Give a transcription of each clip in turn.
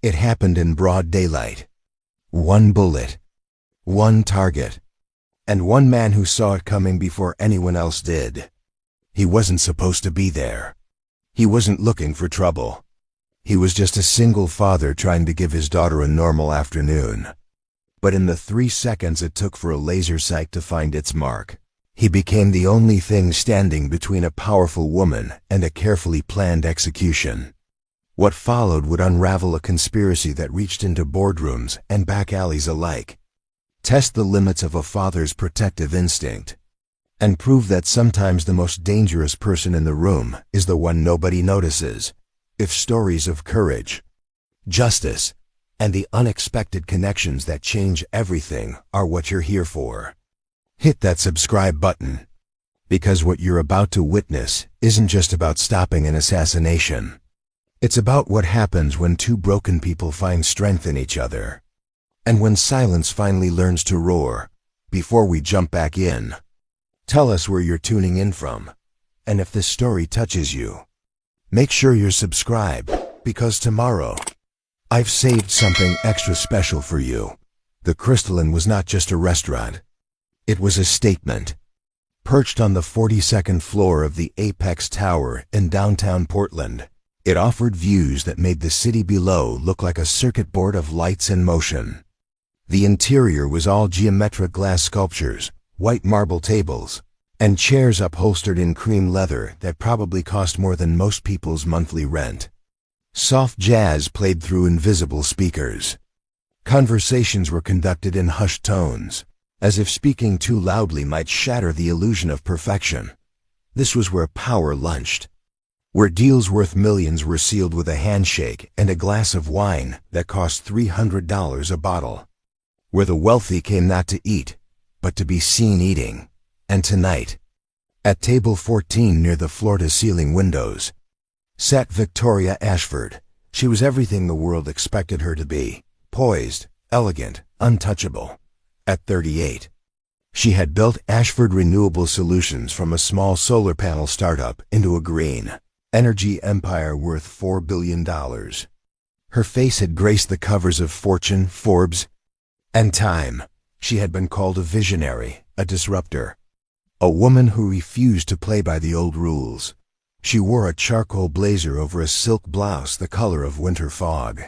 It happened in broad daylight. One bullet, one target, and one man who saw it coming before anyone else did. He wasn't supposed to be there. He wasn't looking for trouble. He was just a single father trying to give his daughter a normal afternoon. But in the 3 seconds it took for a laser sight to find its mark, he became the only thing standing between a powerful woman and a carefully planned execution. What followed would unravel a conspiracy that reached into boardrooms and back alleys alike, test the limits of a father's protective instinct, and prove that sometimes the most dangerous person in the room is the one nobody notices. If stories of courage, justice, and the unexpected connections that change everything are what you're here for, hit that subscribe button, because what you're about to witness isn't just about stopping an assassination. It's about what happens when two broken people find strength in each other, and when silence finally learns to roar. Before we jump back in, tell us where you're tuning in from, and if this story touches you, make sure you're subscribed, because tomorrow, I've saved something extra special for you. The Crystalline was not just a restaurant. It was a statement. Perched on the 42nd floor of the Apex Tower in downtown Portland, it offered views that made the city below look like a circuit board of lights in motion. The interior was all geometric glass sculptures, white marble tables, and chairs upholstered in cream leather that probably cost more than most people's monthly rent. Soft jazz played through invisible speakers. Conversations were conducted in hushed tones, as if speaking too loudly might shatter the illusion of perfection. This was where power lunched, where deals worth millions were sealed with a handshake and a glass of wine that cost $300 a bottle, where the wealthy came not to eat, but to be seen eating. And tonight, at table 14 near the floor-to-ceiling windows, sat Victoria Ashford. She was everything the world expected her to be: poised, elegant, untouchable. At 38, she had built Ashford Renewable Solutions from a small solar panel startup into a green energy empire worth $4 billion. Her face had graced the covers of Fortune, Forbes, and Time. She had been called a visionary, a disruptor, a woman who refused to play by the old rules. She wore a charcoal blazer over a silk blouse the color of winter fog.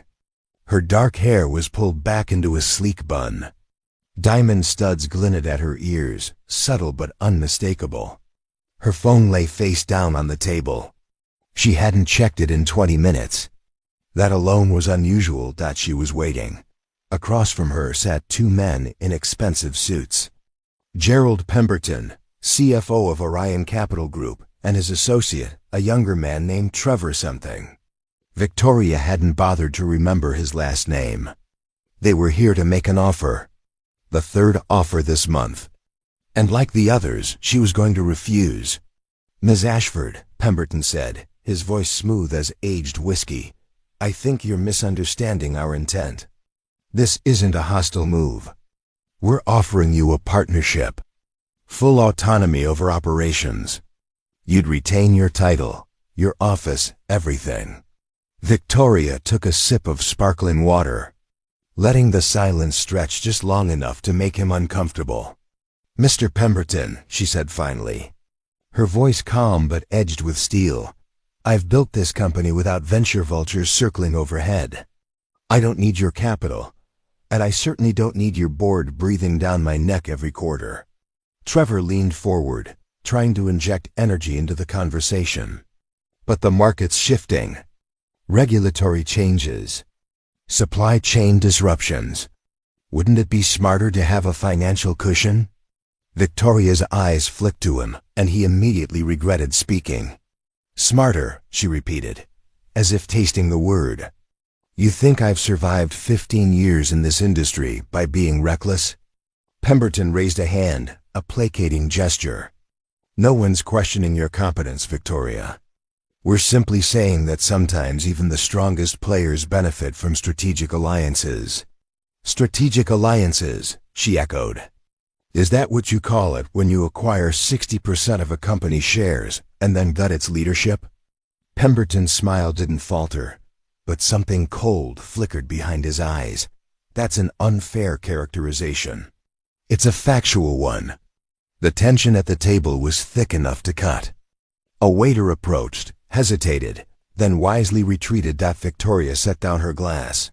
Her dark hair was pulled back into a sleek bun. Diamond studs glinted at her ears, subtle but unmistakable. Her phone lay face down on the table. She hadn't checked it in 20 minutes. That alone was unusual. She was waiting. Across from her sat two men in expensive suits. Gerald Pemberton, CFO of Orion Capital Group, and his associate, a younger man named Trevor something. Victoria hadn't bothered to remember his last name. They were here to make an offer. The third offer this month. And like the others, she was going to refuse. "Ms. Ashford," Pemberton said, his voice smooth as aged whiskey, "I think you're misunderstanding our intent. This isn't a hostile move. We're offering you a partnership. Full autonomy over operations. You'd retain your title, your office, everything." Victoria took a sip of sparkling water, letting the silence stretch just long enough to make him uncomfortable. "Mr. Pemberton," she said finally, her voice calm but edged with steel, "I've built this company without venture vultures circling overhead. I don't need your capital, and I certainly don't need your board breathing down my neck every quarter." Trevor leaned forward, trying to inject energy into the conversation. "But the market's shifting. Regulatory changes. Supply chain disruptions. Wouldn't it be smarter to have a financial cushion?" Victoria's eyes flicked to him, and he immediately regretted speaking. "Smarter," she repeated, as if tasting the word. "You think I've survived 15 years in this industry by being reckless?" Pemberton raised a hand, a placating gesture. "No one's questioning your competence, Victoria. We're simply saying that sometimes even the strongest players benefit from strategic alliances." "Strategic alliances," she echoed. "Is that what you call it when you acquire 60% of a company's shares and then gut its leadership?" Pemberton's smile didn't falter. but something cold flickered behind his eyes. That's an unfair characterization. It's a factual one. The tension at the table was thick enough to cut. A waiter approached, hesitated, then wisely retreated. Victoria set down her glass.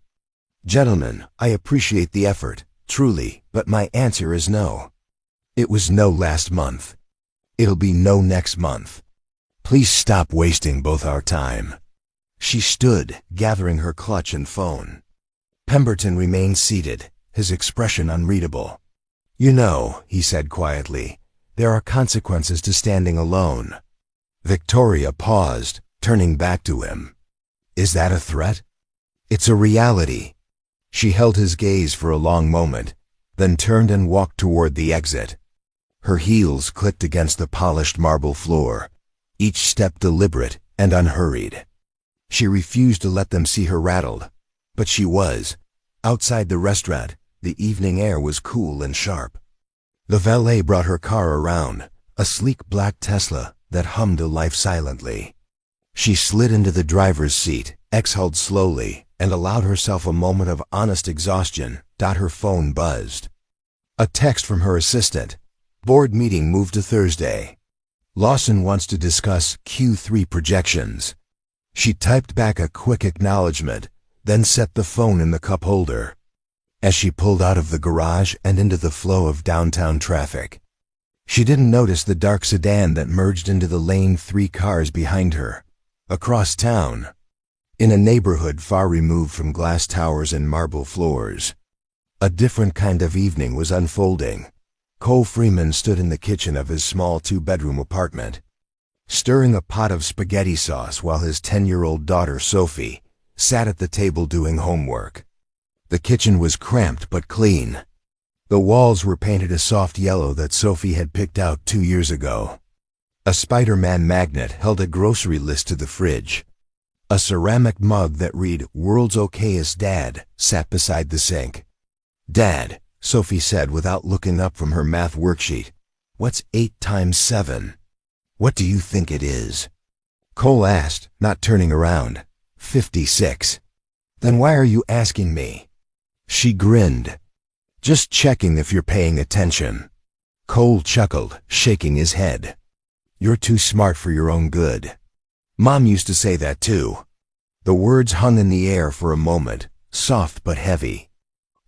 "Gentlemen, I appreciate the effort, truly, but my answer is no. It was no last month. It'll be no next month. Please stop wasting both our time." She stood, gathering her clutch and phone. Pemberton remained seated, his expression unreadable. "You know," he said quietly, "there are consequences to standing alone." Victoria paused, turning back to him. "Is that a threat?" "It's a reality." She held his gaze for a long moment, then turned and walked toward the exit. Her heels clicked against the polished marble floor, each step deliberate and unhurried. She refused to let them see her rattled, but she was. Outside the restaurant, the evening air was cool and sharp. The valet brought her car around, a sleek black Tesla that hummed a life silently. She slid into the driver's seat, exhaled slowly, and allowed herself a moment of honest exhaustion. Her phone buzzed. A text from her assistant. "Board meeting moved to Thursday. Lawson wants to discuss Q3 projections." She typed back a quick acknowledgement, then set the phone in the cup holder. As she pulled out of the garage and into the flow of downtown traffic, she didn't notice the dark sedan that merged into the lane 3 cars behind her. Across town, in a neighborhood far removed from glass towers and marble floors, a different kind of evening was unfolding. Cole Freeman stood in the kitchen of his small 2-bedroom apartment, stirring a pot of spaghetti sauce while his 10-year-old daughter, Sophie, sat at the table doing homework. The kitchen was cramped but clean. The walls were painted a soft yellow that Sophie had picked out 2 years ago. A Spider-Man magnet held a grocery list to the fridge. A ceramic mug that read, "World's Okayest Dad," sat beside the sink. "Dad," Sophie said without looking up from her math worksheet, "what's 8 times 7? What do you think it is?" Cole asked, not turning around. 56. "Then why are you asking me?" She grinned. "Just checking if you're paying attention." Cole chuckled, shaking his head. "You're too smart for your own good. Mom used to say that too." The words hung in the air for a moment, soft but heavy.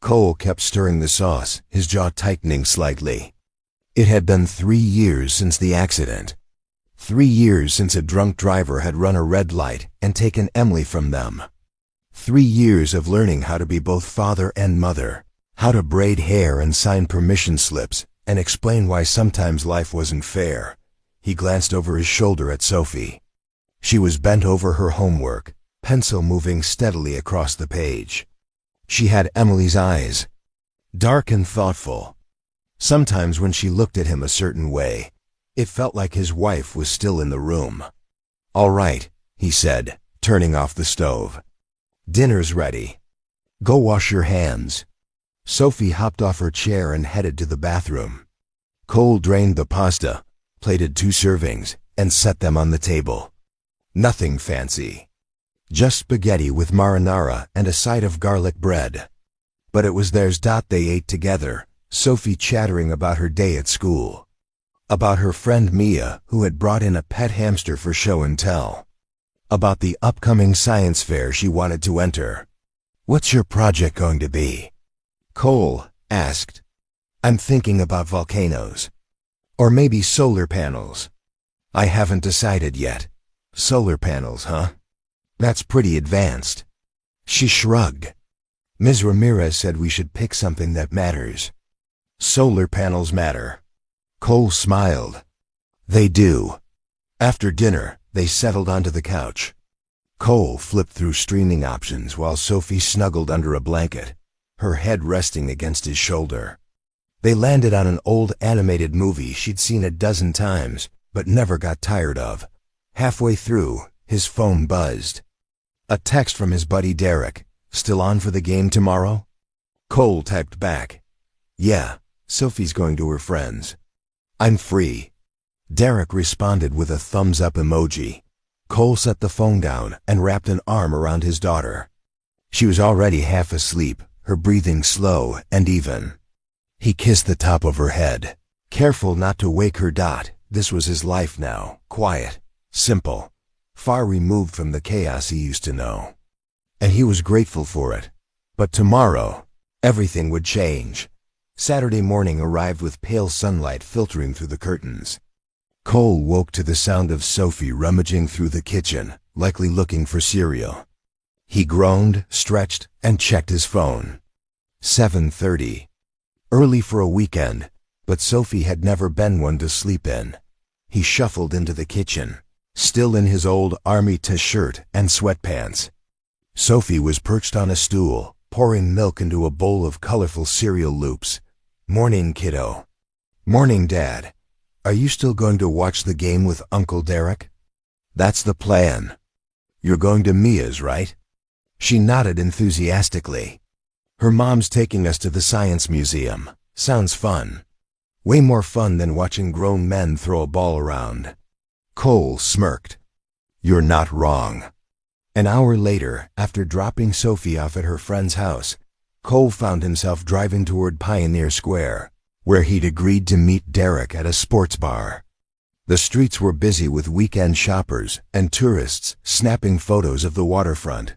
Cole kept stirring the sauce, his jaw tightening slightly. It had been 3 years since the accident. 3 years since a drunk driver had run a red light and taken Emily from them. 3 years of learning how to be both father and mother, how to braid hair and sign permission slips, and explain why sometimes life wasn't fair. He glanced over his shoulder at Sophie. She was bent over her homework, pencil moving steadily across the page. She had Emily's eyes, dark and thoughtful. Sometimes when she looked at him a certain way, it felt like his wife was still in the room. "All right," he said, turning off the stove. "Dinner's ready. Go wash your hands." Sophie hopped off her chair and headed to the bathroom. Cole drained the pasta, plated 2 servings, and set them on the table. Nothing fancy. Just spaghetti with marinara and a side of garlic bread. But it was theirs. They ate together, Sophie chattering about her day at school, about her friend Mia, who had brought in a pet hamster for show and tell, about the upcoming science fair she wanted to enter. "What's your project going to be?" Cole asked. "I'm thinking about volcanoes. Or maybe solar panels. I haven't decided yet." "Solar panels, huh? That's pretty advanced." She shrugged. "Ms. Ramirez said we should pick something that matters." "Solar panels matter." Cole smiled. "They do." After dinner, they settled onto the couch. Cole flipped through streaming options while Sophie snuggled under a blanket, her head resting against his shoulder. They landed on an old animated movie she'd seen a dozen times, but never got tired of. Halfway through, his phone buzzed. A text from his buddy Derek. "Still on for the game tomorrow?" Cole typed back, "Yeah, Sophie's going to her friends. I'm free." Derek responded with a thumbs-up emoji. Cole set the phone down and wrapped an arm around his daughter. She was already half asleep, her breathing slow and even. He kissed the top of her head, careful not to wake her. This was his life now, quiet, simple, far removed from the chaos he used to know. And he was grateful for it. But tomorrow, everything would change. Saturday morning arrived with pale sunlight filtering through the curtains. Cole woke to the sound of Sophie rummaging through the kitchen, likely looking for cereal. He groaned, stretched, and checked his phone. 7:30. Early for a weekend, but Sophie had never been one to sleep in. He shuffled into the kitchen, still in his old army t-shirt and sweatpants. Sophie was perched on a stool, pouring milk into a bowl of colorful cereal loops. "Morning, kiddo." "Morning, Dad. Are you still going to watch the game with Uncle Derek?" "That's the plan." "You're going to Mia's, right?" She nodded enthusiastically. "Her mom's taking us to the Science Museum. Sounds fun. Way more fun than watching grown men throw a ball around." Cole smirked. "You're not wrong." An hour later, after dropping Sophie off at her friend's house, Cole found himself driving toward Pioneer Square, where he'd agreed to meet Derek at a sports bar. The streets were busy with weekend shoppers and tourists snapping photos of the waterfront.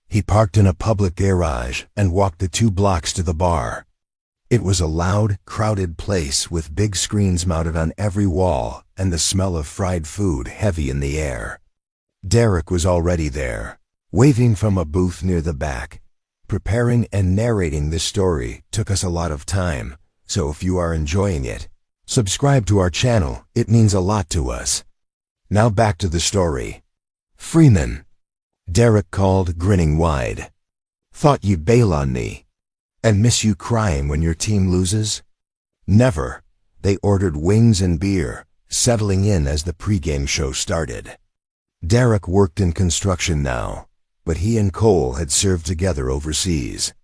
He parked in a public garage and walked the 2 blocks to the bar. It was a loud, crowded place with big screens mounted on every wall and the smell of fried food heavy in the air. Derek was already there, waving from a booth near the back. Preparing and narrating this story took us a lot of time, so if you are enjoying it, subscribe to our channel. It means a lot to us. Now back to the story. "Freeman," Derek called, grinning wide. "Thought you'd bail on me. And miss you crying when your team loses?" "Never." They ordered wings and beer, settling in as the pregame show started. Derek worked in construction now, but he and Cole had served together overseas.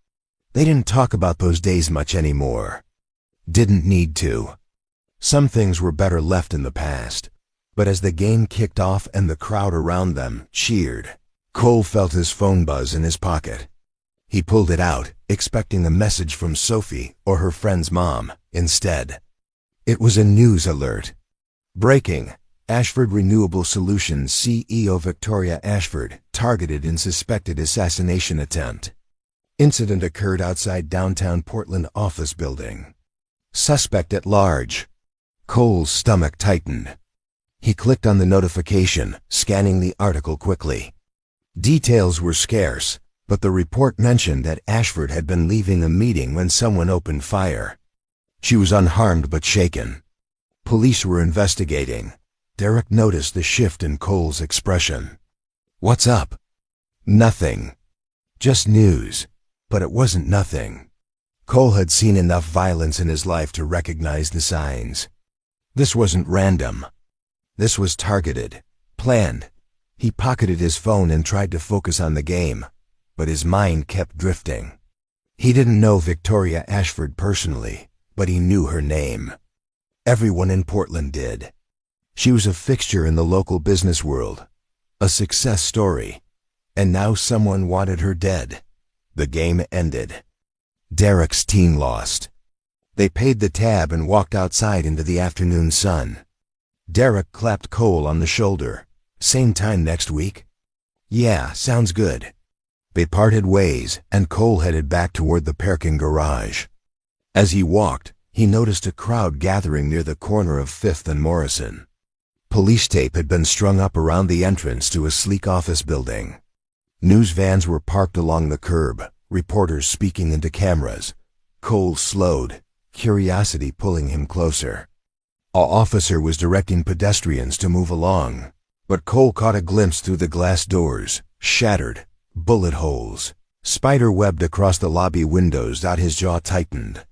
They didn't talk about those days much anymore. Didn't need to. Some things were better left in the past. But as the game kicked off and the crowd around them cheered, Cole felt his phone buzz in his pocket. He pulled it out, expecting a message from Sophie or her friend's mom. Instead, it was a news alert. "Breaking. Ashford Renewable Solutions CEO Victoria Ashford targeted in suspected assassination attempt. Incident occurred outside downtown Portland office building. Suspect at large." Cole's stomach tightened. He clicked on the notification, scanning the article quickly. Details were scarce, but the report mentioned that Ashford had been leaving a meeting when someone opened fire. She was unharmed but shaken. Police were investigating. Derek noticed the shift in Cole's expression. "What's up?" "Nothing. Just news." But it wasn't nothing. Cole had seen enough violence in his life to recognize the signs. This wasn't random. This was targeted, planned. He pocketed his phone and tried to focus on the game, but his mind kept drifting. He didn't know Victoria Ashford personally, but he knew her name. Everyone in Portland did. She was a fixture in the local business world, a success story, and now someone wanted her dead. The game ended. Derek's team lost. They paid the tab and walked outside into the afternoon sun. Derek clapped Cole on the shoulder. "Same time next week?" "Yeah, sounds good." They parted ways, and Cole headed back toward the parking garage. As he walked, he noticed a crowd gathering near the corner of 5th and Morrison. Police tape had been strung up around the entrance to a sleek office building. News vans were parked along the curb, reporters speaking into cameras. Cole slowed, curiosity pulling him closer. An officer was directing pedestrians to move along, but Cole caught a glimpse through the glass doors, shattered, bullet holes, spider-webbed across the lobby windows. His jaw tightened.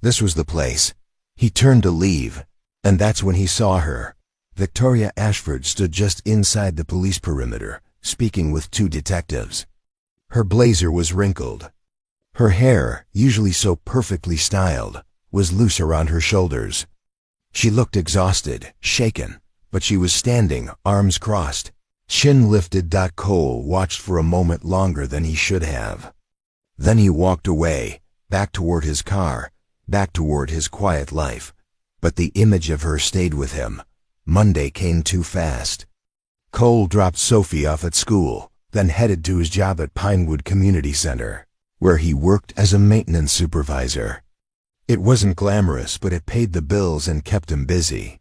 This was the place. He turned to leave, and that's when he saw her. Victoria Ashford stood just inside the police perimeter, speaking with 2 detectives. Her blazer was wrinkled. Her hair, usually so perfectly styled, was loose around her shoulders. She looked exhausted, shaken, but she was standing, arms crossed, chin lifted. Cole watched for a moment longer than he should have. Then he walked away, back toward his car, back toward his quiet life. But the image of her stayed with him. Monday came too fast. Cole dropped Sophie off at school, then headed to his job at Pinewood Community Center, where he worked as a maintenance supervisor. It wasn't glamorous, but it paid the bills and kept him busy.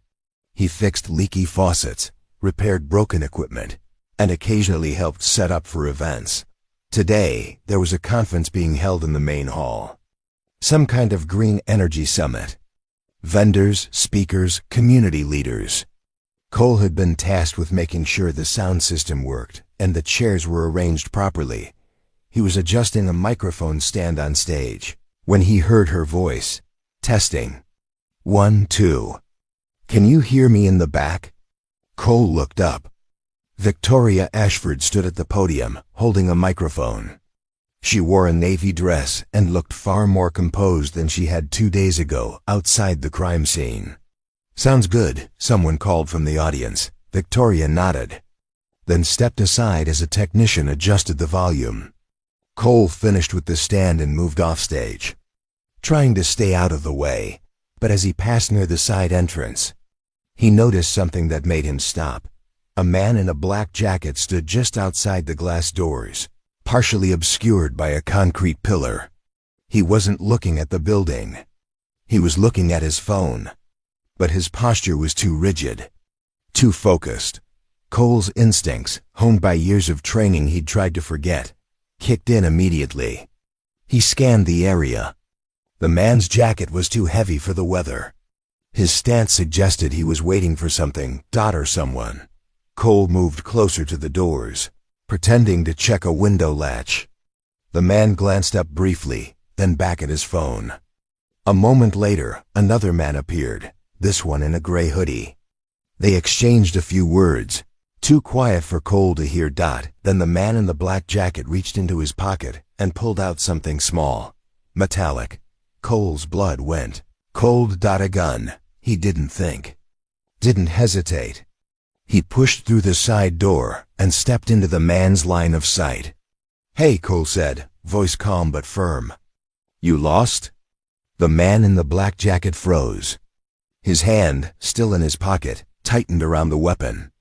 He fixed leaky faucets, repaired broken equipment, and occasionally helped set up for events. Today, there was a conference being held in the main hall. Some kind of green energy summit. Vendors, speakers, community leaders. Cole had been tasked with making sure the sound system worked and the chairs were arranged properly. He was adjusting a microphone stand on stage when he heard her voice. Testing. 1, 2. Can you hear me in the back? Cole looked up. Victoria Ashford stood at the podium, holding a microphone. She wore a navy dress and looked far more composed than she had 2 days ago outside the crime scene. Sounds good, someone called from the audience. Victoria nodded, then stepped aside as a technician adjusted the volume. Cole finished with the stand and moved off stage, trying to stay out of the way, but as he passed near the side entrance, he noticed something that made him stop. A man in a black jacket stood just outside the glass doors, partially obscured by a concrete pillar. He wasn't looking at the building. He was looking at his phone. But his posture was too rigid, too focused. Cole's instincts, honed by years of training he'd tried to forget, kicked in immediately. He scanned the area. The man's jacket was too heavy for the weather. His stance suggested he was waiting for something, or someone. Cole moved closer to the doors, pretending to check a window latch. The man glanced up briefly, then back at his phone. A moment later, another man appeared, this one in a gray hoodie. They exchanged a few words, too quiet for Cole to hear. Then the man in the black jacket reached into his pocket and pulled out something small, metallic. Cole's blood went cold. A gun. He didn't think, didn't hesitate. He pushed through the side door and stepped into the man's line of sight. "Hey," Cole said, voice calm but firm. "You lost?" The man in the black jacket froze. His hand, still in his pocket, tightened around the weapon.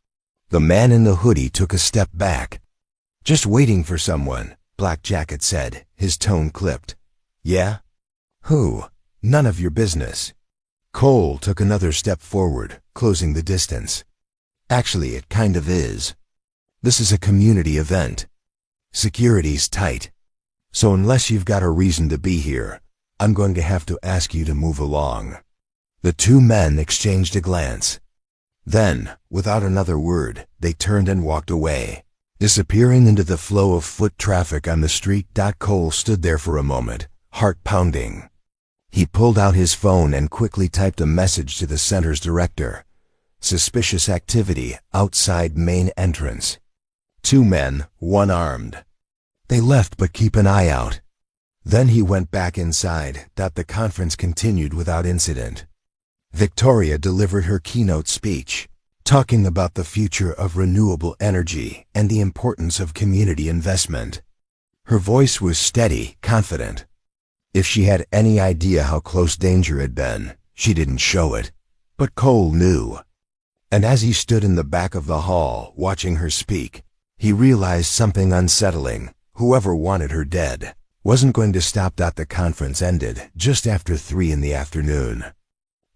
The man in the hoodie took a step back. "Just waiting for someone," Black Jacket said, his tone clipped. "Yeah? Who? None of your business." Cole took another step forward, closing the distance. "Actually, it kind of is. This is a community event. Security's tight. So unless you've got a reason to be here, I'm going to have to ask you to move along." The two men exchanged a glance. Then, without another word, they turned and walked away, disappearing into the flow of foot traffic on the street. Cole stood there for a moment, heart pounding. He pulled out his phone and quickly typed a message to the center's director. "Suspicious activity outside main entrance. 2 men, 1 armed. They left, but keep an eye out." Then he went back inside. The conference continued without incident. Victoria delivered her keynote speech, talking about the future of renewable energy and the importance of community investment. Her voice was steady, confident. If she had any idea how close danger had been, she didn't show it. But Cole knew. And as he stood in the back of the hall, watching her speak, he realized something unsettling. Whoever wanted her dead wasn't going to stop. The conference ended just after 3 in the afternoon.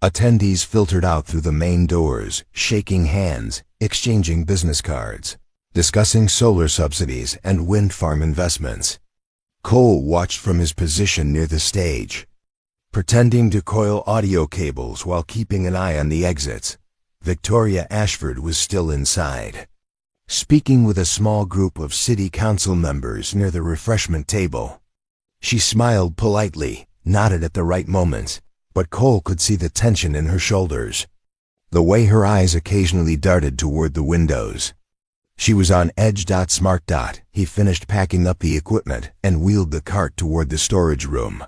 Attendees filtered out through the main doors, shaking hands, exchanging business cards, discussing solar subsidies and wind farm investments. Cole watched from his position near the stage, pretending to coil audio cables while keeping an eye on the exits. Victoria Ashford was still inside, speaking with a small group of city council members near the refreshment table. She smiled politely, nodded at the right moments, but Cole could see the tension in her shoulders, the way her eyes occasionally darted toward the windows. She was on edge. Smart. He finished packing up the equipment and wheeled the cart toward the storage room.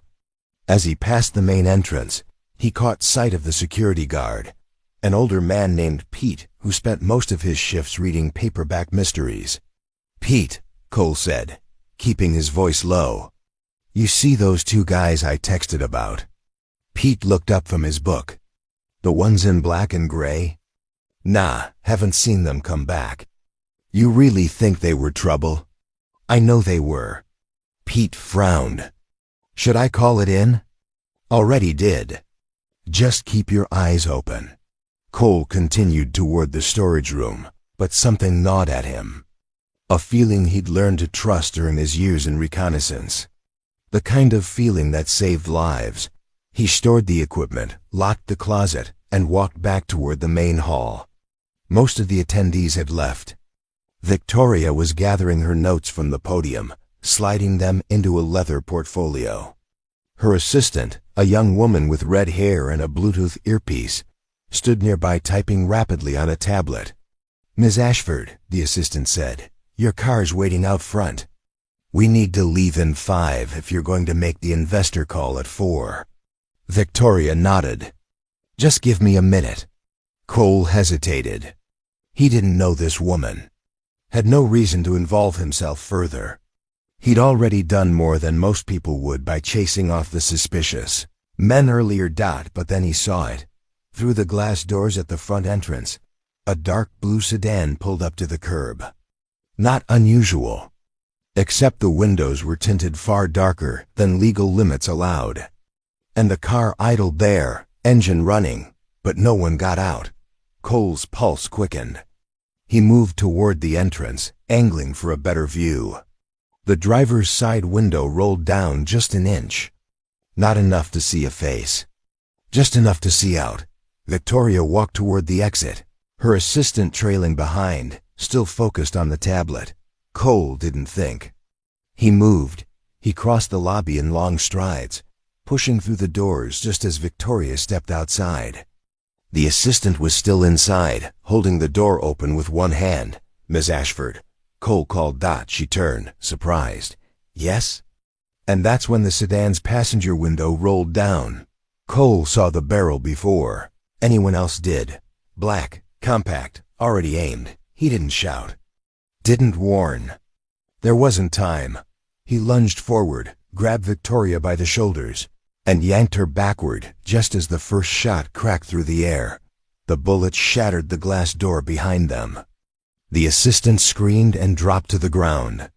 As he passed the main entrance, He caught sight of the security guard, an older man named Pete who spent most of his shifts reading paperback mysteries. "Pete," Cole said, keeping his voice low, "you see those two guys I texted about?" Pete looked up from his book. "The ones in black and gray?" "Nah, haven't seen them come back." "You really think they were trouble?" "I know they were." Pete frowned. "Should I call it in?" "Already did. Just keep your eyes open." Cole continued toward the storage room, but something gnawed at him. A feeling he'd learned to trust during his years in reconnaissance. The kind of feeling that saved lives. He stored the equipment, locked the closet, and walked back toward the main hall. Most of the attendees had left. Victoria was gathering her notes from the podium, sliding them into a leather portfolio. Her assistant, a young woman with red hair and a Bluetooth earpiece, stood nearby typing rapidly on a tablet. "Ms. Ashford," the assistant said, "your car's waiting out front. We need to leave in 5 if you're going to make the investor call at 4. Victoria nodded. "Just give me a minute." Cole hesitated. He didn't know this woman. Had no reason to involve himself further. He'd already done more than most people would by chasing off the suspicious men earlier. But then he saw it. Through the glass doors at the front entrance, a dark blue sedan pulled up to the curb. Not unusual. Except the windows were tinted far darker than legal limits allowed. And the car idled there, engine running, but no one got out. Cole's pulse quickened. He moved toward the entrance, angling for a better view. The driver's side window rolled down just an inch. Not enough to see a face. Just enough to see out. Victoria walked toward the exit, her assistant trailing behind, still focused on the tablet. Cole didn't think. He moved. He crossed the lobby in long strides, pushing through the doors just as Victoria stepped outside. The assistant was still inside, holding the door open with one hand. "Miss Ashford," Cole called. She turned, surprised. "Yes?" And that's when the sedan's passenger window rolled down. Cole saw the barrel before anyone else did. Black, compact, already aimed. He didn't shout. Didn't warn. There wasn't time. He lunged forward, grabbed Victoria by the shoulders, and yanked her backward just as the first shot cracked through the air. The bullet shattered the glass door behind them. The assistant screamed and dropped to the ground.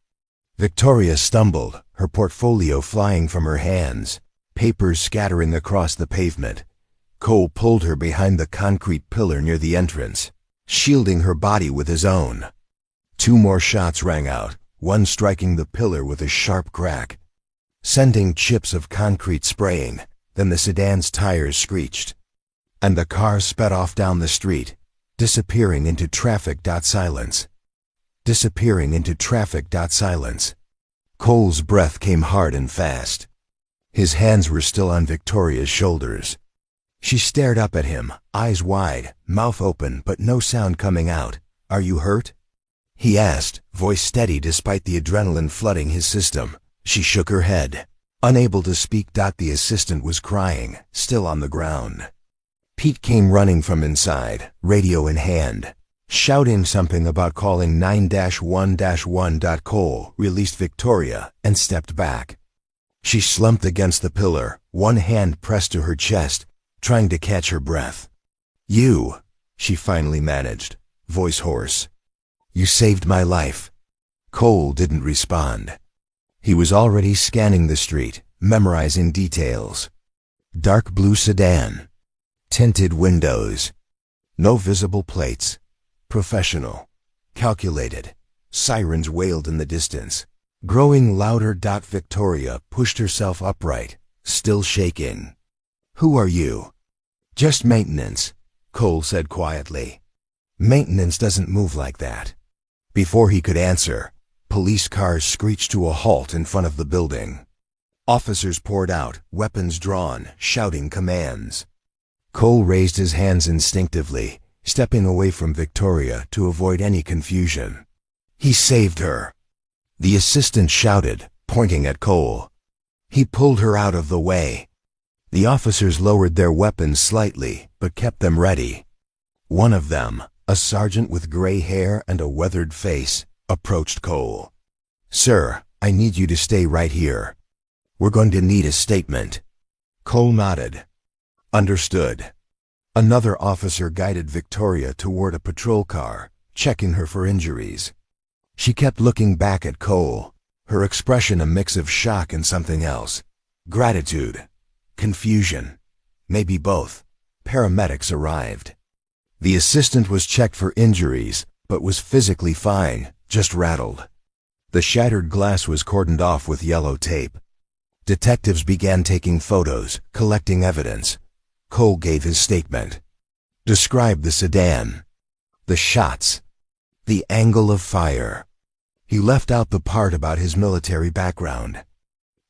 Victoria stumbled, her portfolio flying from her hands, papers scattering across the pavement. Cole pulled her behind the concrete pillar near the entrance, shielding her body with his own. 2 more shots rang out, one striking the pillar with a sharp crack, sending chips of concrete spraying. Then the sedan's tires screeched, and the car sped off down the street, disappearing into traffic. Silence. Disappearing into traffic. Silence. Cole's breath came hard and fast. His hands were still on Victoria's shoulders. She stared up at him, eyes wide, mouth open but no sound coming out. "Are you hurt?" he asked, voice steady despite the adrenaline flooding his system. She shook her head, unable to speak. The assistant was crying, still on the ground. Pete came running from inside, radio in hand, shouting something about calling 9-1-1. Cole released Victoria and stepped back. She slumped against the pillar, one hand pressed to her chest, trying to catch her breath. "You," she finally managed, voice hoarse. "You saved my life." Cole didn't respond. He was already scanning the street, memorizing details. Dark blue sedan. Tinted windows. No visible plates. Professional. Calculated. Sirens wailed in the distance. Growing louder. Victoria pushed herself upright, still shaking. "Who are you?" "Just maintenance," Cole said quietly. "Maintenance doesn't move like that." Before he could answer, police cars screeched to a halt in front of the building. Officers poured out, weapons drawn, shouting commands. Cole raised his hands instinctively, stepping away from Victoria to avoid any confusion. "He saved her," the assistant shouted, pointing at Cole. "He pulled her out of the way." The officers lowered their weapons slightly, but kept them ready. One of them, a sergeant with gray hair and a weathered face, approached Cole. "Sir, I need you to stay right here. We're going to need a statement." Cole nodded. "Understood." Another officer guided Victoria toward a patrol car, checking her for injuries. She kept looking back at Cole, her expression a mix of shock and something else. Gratitude. Confusion. Maybe both. Paramedics arrived. The assistant was checked for injuries, but was physically fine, just rattled. The shattered glass was cordoned off with yellow tape. Detectives began taking photos, collecting evidence. Cole gave his statement. Described the sedan. The shots. The angle of fire. He left out the part about his military background.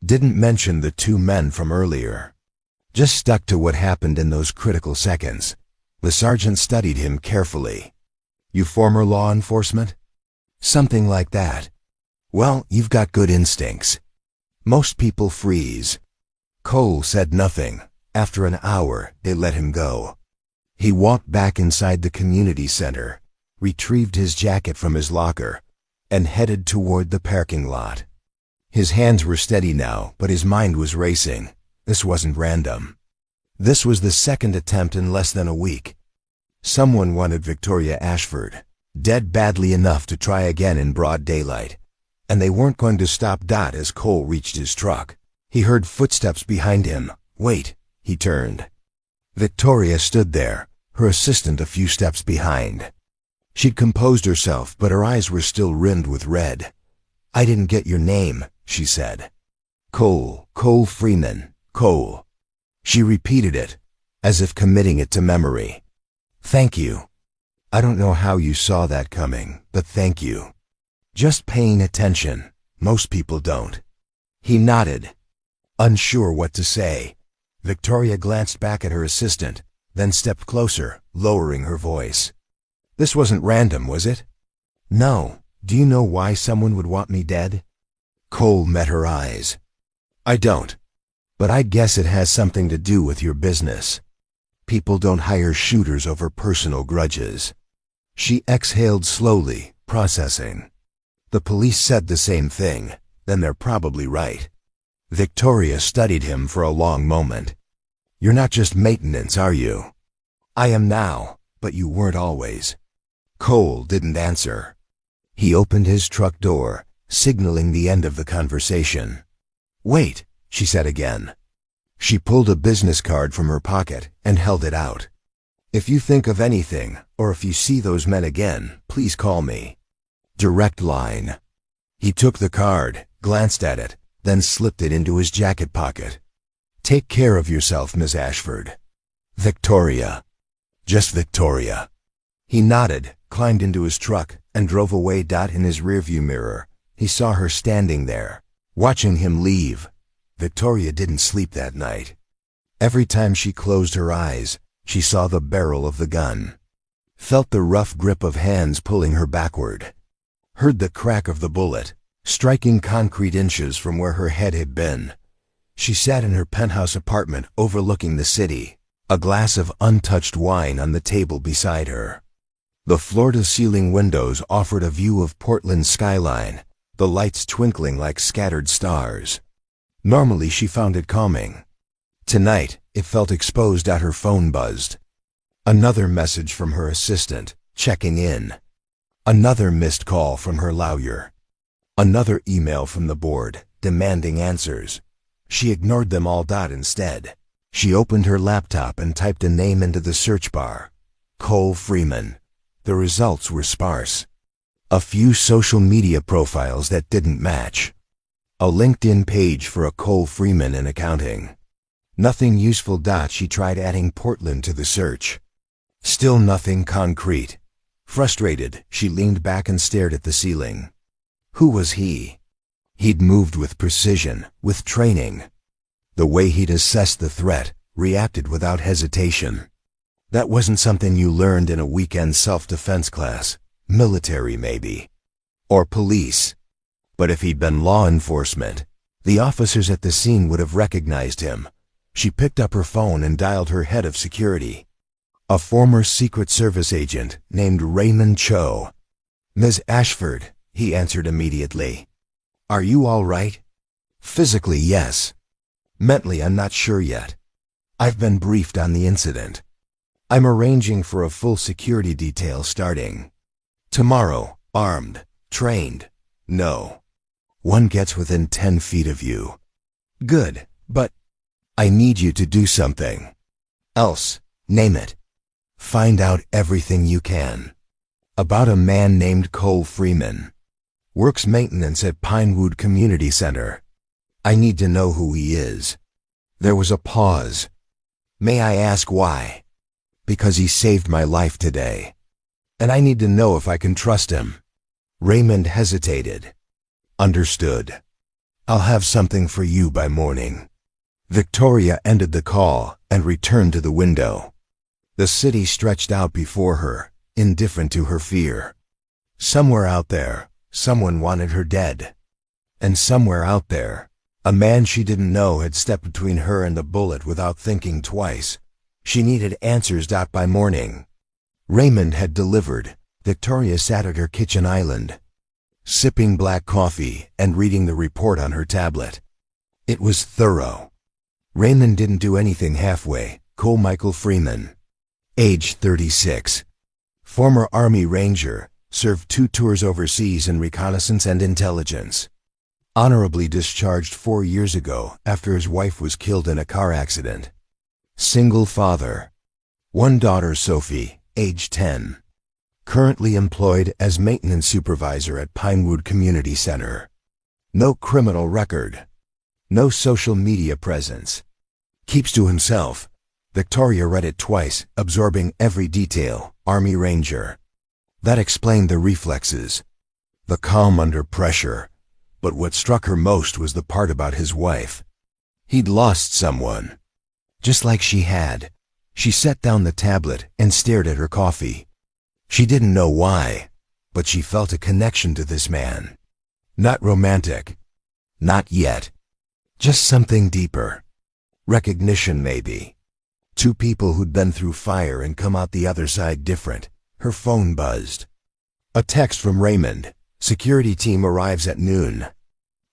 Didn't mention the two men from earlier. Just stuck to what happened in those critical seconds. The sergeant studied him carefully. "You former law enforcement?" "Something like that." "Well, you've got good instincts." Most people freeze. Cole said nothing. After an hour, they let him go. He walked back inside the community center, retrieved his jacket from his locker, and headed toward the parking lot. His hands were steady now, but his mind was racing. This wasn't random. This was the second attempt in less than a week. Someone wanted Victoria Ashford, dead badly enough to try again in broad daylight. And they weren't going to stop as Cole reached his truck. He heard footsteps behind him. "Wait." He turned. Victoria stood there, her assistant a few steps behind. She'd composed herself, but her eyes were still rimmed with red. "I didn't get your name," she said. Cole Freeman, Cole." She repeated it, as if committing it to memory. "Thank you. I don't know how you saw that coming, but thank you. Just paying attention. Most people don't." He nodded, unsure what to say. Victoria glanced back at her assistant, then stepped closer, lowering her voice. "This wasn't random, was it?" "No. Do you know why someone would want me dead?" Cole met her eyes. "I don't. But I guess it has something to do with your business. People don't hire shooters over personal grudges." She exhaled slowly, processing. "The police said the same thing. Then they're probably right." Victoria studied him for a long moment. "You're not just maintenance, are you?" "I am now, but you weren't always." Cole didn't answer. He opened his truck door, signaling the end of the conversation. "Wait," she said again. She pulled a business card from her pocket and held it out. "If you think of anything, or if you see those men again, please call me. Direct line." He took the card, glanced at it, then slipped it into his jacket pocket. "Take care of yourself, Miss Ashford." "Victoria." "Just Victoria." He nodded, climbed into his truck, and drove away. In his rearview mirror, he saw her standing there, watching him leave. Victoria didn't sleep that night. Every time she closed her eyes, she saw the barrel of the gun, felt the rough grip of hands pulling her backward, heard the crack of the bullet, striking concrete inches from where her head had been. She sat in her penthouse apartment overlooking the city, a glass of untouched wine on the table beside her. The floor-to-ceiling windows offered a view of Portland's skyline, the lights twinkling like scattered stars. Normally she found it calming. Tonight, it felt exposed. Her phone buzzed. Another message from her assistant, checking in. Another missed call from her lawyer. Another email from the board, demanding answers. She ignored them all. Instead, she opened her laptop and typed a name into the search bar. Cole Freeman. The results were sparse. A few social media profiles that didn't match. A LinkedIn page for a Cole Freeman in accounting. Nothing useful. She tried adding Portland to the search. Still nothing concrete. Frustrated, she leaned back and stared at the ceiling. Who was he? He'd moved with precision, with training. The way he'd assessed the threat, reacted without hesitation. That wasn't something you learned in a weekend self-defense class. Military, maybe. Or police. But if he'd been law enforcement, the officers at the scene would have recognized him. She picked up her phone and dialed her head of security, a former Secret Service agent named Raymond Cho. "Ms. Ashford," he answered immediately. "Are you all right?" "Physically, yes. Mentally, I'm not sure yet. I've been briefed on the incident. I'm arranging for a full security detail starting tomorrow. Armed, trained. No one gets within 10 feet of you." "Good, but I need you to do something else. Name it. Find out everything you can about a man named Cole Freeman. Works maintenance at Pinewood Community Center. I need to know who he is." There was a pause. "May I ask why?" "Because he saved my life today, and I need to know if I can trust him." Raymond hesitated. "Understood. I'll have something for you by morning." Victoria ended the call and returned to the window. The city stretched out before her, indifferent to her fear. Somewhere out there, someone wanted her dead. And somewhere out there, a man she didn't know had stepped between her and the bullet without thinking twice. She needed answers. By morning, Raymond had delivered. Victoria sat at her kitchen island, sipping black coffee and reading the report on her tablet. It was thorough. Raymond didn't do anything halfway. Cole Michael Freeman, age 36, former Army Ranger, served 2 tours overseas in reconnaissance and intelligence. Honorably discharged 4 years ago after his wife was killed in a car accident. Single father. 1 daughter, Sophie, age 10. Currently employed as maintenance supervisor at Pinewood Community Center. No criminal record. No social media presence. Keeps to himself. Victoria read it twice, absorbing every detail. Army Ranger. That explained the reflexes, the calm under pressure. But what struck her most was the part about his wife. He'd lost someone, just like she had. She set down the tablet and stared at her coffee. She didn't know why, but she felt a connection to this man. Not romantic. Not yet. Just something deeper. Recognition, maybe. 2 people who'd been through fire and come out the other side different. Her phone buzzed. A text from Raymond. "Security team arrives at noon.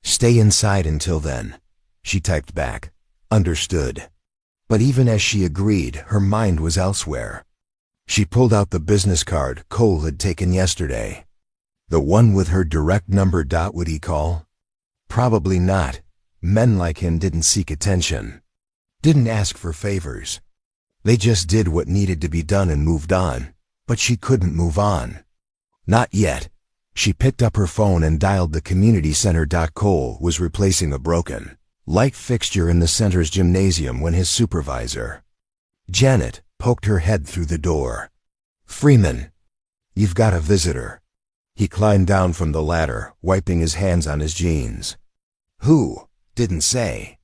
Stay inside until then." She typed back, "Understood." But even as she agreed, her mind was elsewhere. She pulled out the business card Cole had taken yesterday. The one with her direct number. Would he call? Probably not. Men like him didn't seek attention. Didn't ask for favors. They just did what needed to be done and moved on. But she couldn't move on. Not yet. She picked up her phone and dialed the community center. Cole was replacing a broken light fixture in the center's gymnasium when his supervisor, Janet, poked her head through the door. "Freeman, you've got a visitor." He climbed down from the ladder, wiping his hands on his jeans. "Who?" "Didn't say.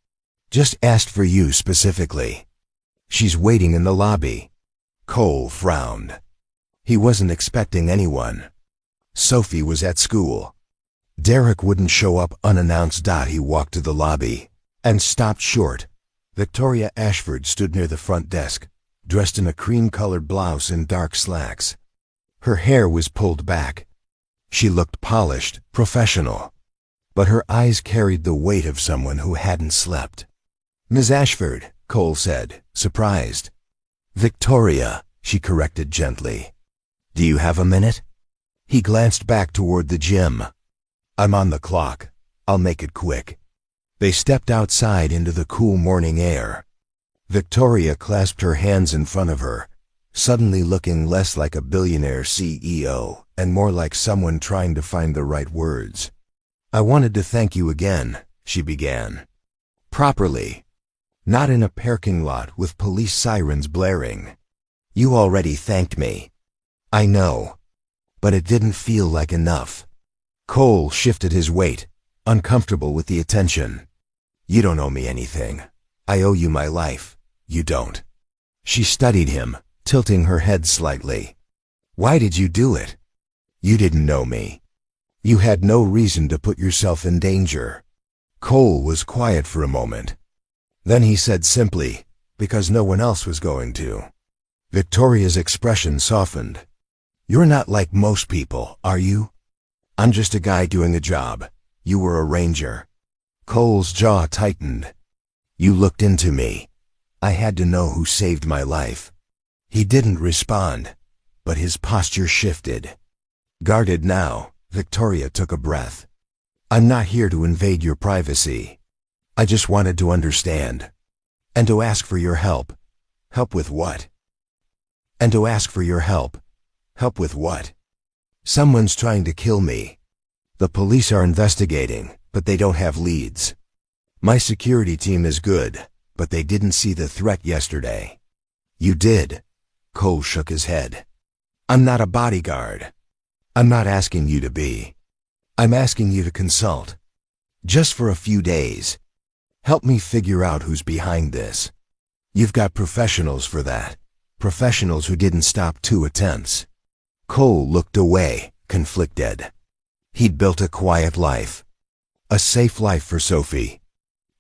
Just asked for you specifically. She's waiting in the lobby." Cole frowned. He wasn't expecting anyone. Sophie was at school. Derek wouldn't show up unannounced. He walked to the lobby and stopped short. Victoria Ashford stood near the front desk, dressed in a cream-colored blouse and dark slacks. Her hair was pulled back. She looked polished, professional. But her eyes carried the weight of someone who hadn't slept. "Ms. Ashford," Cole said, surprised. "Victoria," she corrected gently. "Do you have a minute?" He glanced back toward the gym. "I'm on the clock. I'll make it quick." They stepped outside into the cool morning air. Victoria clasped her hands in front of her, suddenly looking less like a billionaire CEO and more like someone trying to find the right words. "I wanted to thank you again," she began. "Properly. Not in a parking lot with police sirens blaring." "You already thanked me." "I know. But it didn't feel like enough." Cole shifted his weight, uncomfortable with the attention. "You don't owe me anything. I owe you my life. You don't." She studied him, tilting her head slightly. "Why did you do it? You didn't know me. You had no reason to put yourself in danger." Cole was quiet for a moment. Then he said simply, because no one else was going to. Victoria's expression softened. You're not like most people, are you? I'm just a guy doing a job. You were a ranger. Cole's jaw tightened. You looked into me. I had to know who saved my life. He didn't respond, but his posture shifted. Guarded now, Victoria took a breath. I'm not here to invade your privacy. I just wanted to understand. And to ask for your help. Help with what? And to ask for your help. Help with what? Someone's trying to kill me. The police are investigating, but they don't have leads. My security team is good, but they didn't see the threat yesterday. You did. Cole shook his head. I'm not a bodyguard. I'm not asking you to be. I'm asking you to consult. Just for a few days. Help me figure out who's behind this. You've got professionals for that. Professionals who didn't stop 2 attempts. Cole looked away, conflicted. He'd built a quiet life. A safe life for Sophie.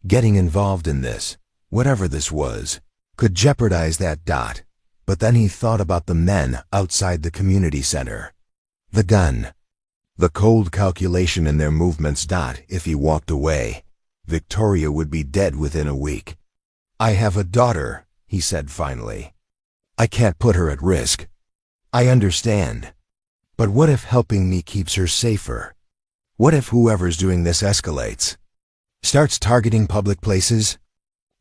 Getting involved in this, whatever this was, could jeopardize that. But then he thought about the men outside the community center. The gun. The cold calculation in their movements. If he walked away, Victoria would be dead within a week. I have a daughter, he said finally. I can't put her at risk. I understand. But what if helping me keeps her safer? What if whoever's doing this escalates? Starts targeting public places?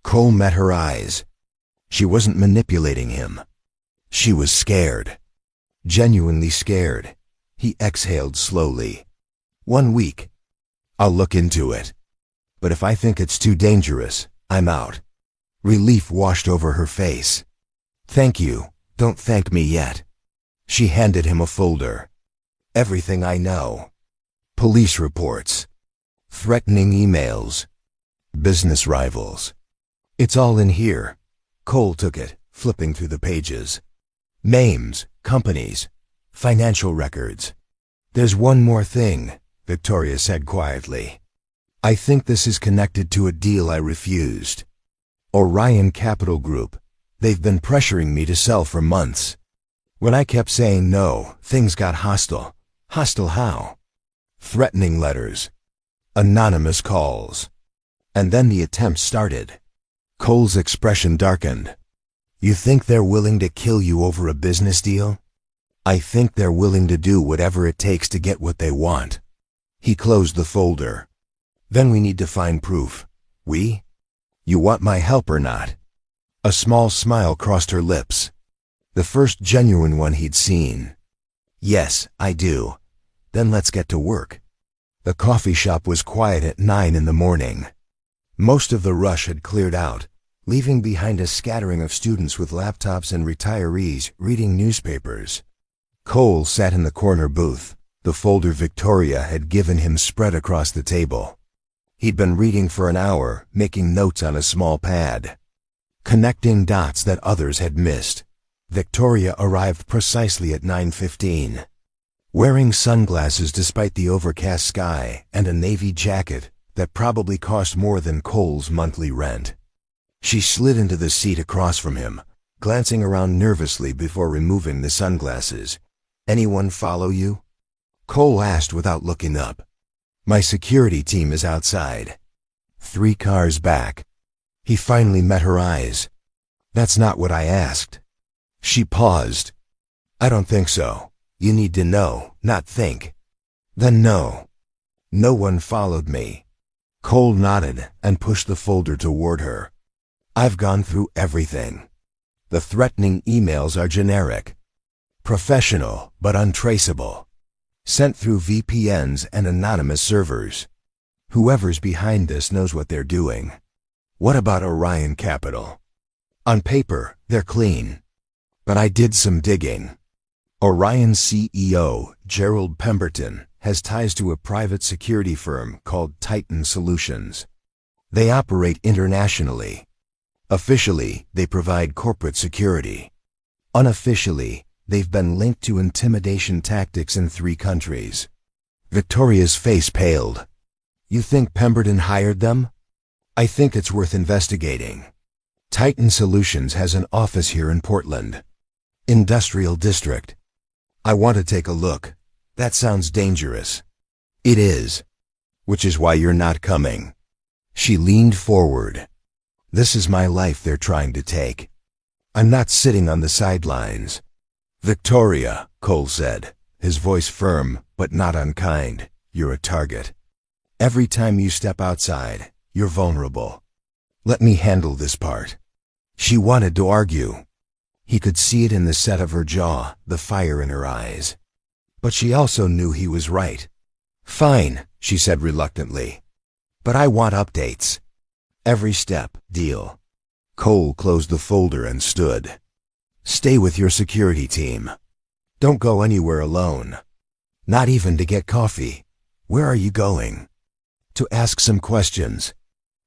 Cole met her eyes. She wasn't manipulating him. She was scared. Genuinely scared. He exhaled slowly. 1 week. I'll look into it. But if I think it's too dangerous, I'm out. Relief washed over her face. Thank you. Don't thank me yet. She handed him a folder. Everything I know. Police reports. Threatening emails. Business rivals. It's all in here. Cole took it, flipping through the pages. Names, companies, financial records. There's one more thing, Victoria said quietly. I think this is connected to a deal I refused. Orion Capital Group. They've been pressuring me to sell for months. When I kept saying no, things got hostile. Hostile how? Threatening letters. Anonymous calls. And then the attempt started. Cole's expression darkened. You think they're willing to kill you over a business deal? I think they're willing to do whatever it takes to get what they want. He closed the folder. Then we need to find proof. We? You want my help or not? A small smile crossed her lips. The first genuine one he'd seen. Yes, I do. Then let's get to work. The coffee shop was quiet at 9 in the morning. Most of the rush had cleared out, leaving behind a scattering of students with laptops and retirees reading newspapers. Cole sat in the corner booth, the folder Victoria had given him spread across the table. He'd been reading for an hour, making notes on a small pad. Connecting dots that others had missed. Victoria arrived precisely at 9:15. Wearing sunglasses despite the overcast sky and a navy jacket that probably cost more than Cole's monthly rent. She slid into the seat across from him, glancing around nervously before removing the sunglasses. Anyone follow you? Cole asked without looking up. My security team is outside. 3 cars back. He finally met her eyes. That's not what I asked. She paused. I don't think so. You need to know, not think. Then no. No one followed me. Cole nodded and pushed the folder toward her. I've gone through everything. The threatening emails are generic. Professional, but untraceable. Sent through VPNs and anonymous servers. Whoever's behind this knows what they're doing. What about Orion Capital? On paper, they're clean. But I did some digging. Orion's CEO, Gerald Pemberton, has ties to a private security firm called Titan Solutions. They operate internationally. Officially, they provide corporate security. Unofficially, they've been linked to intimidation tactics in 3 countries. Victoria's face paled. You think Pemberton hired them? I think it's worth investigating. Titan Solutions has an office here in Portland. Industrial District. I want to take a look. That sounds dangerous. It is. Which is why you're not coming. She leaned forward. This is my life they're trying to take. I'm not sitting on the sidelines. Victoria, Cole said, his voice firm but not unkind, you're a target. Every time you step outside, you're vulnerable. Let me handle this part. She wanted to argue. He could see it in the set of her jaw, the fire in her eyes. But she also knew he was right. Fine, she said reluctantly. But I want updates. Every step, deal. Cole closed the folder and stood. Stay with your security team. Don't go anywhere alone. Not even to get coffee. Where are you going? To ask some questions.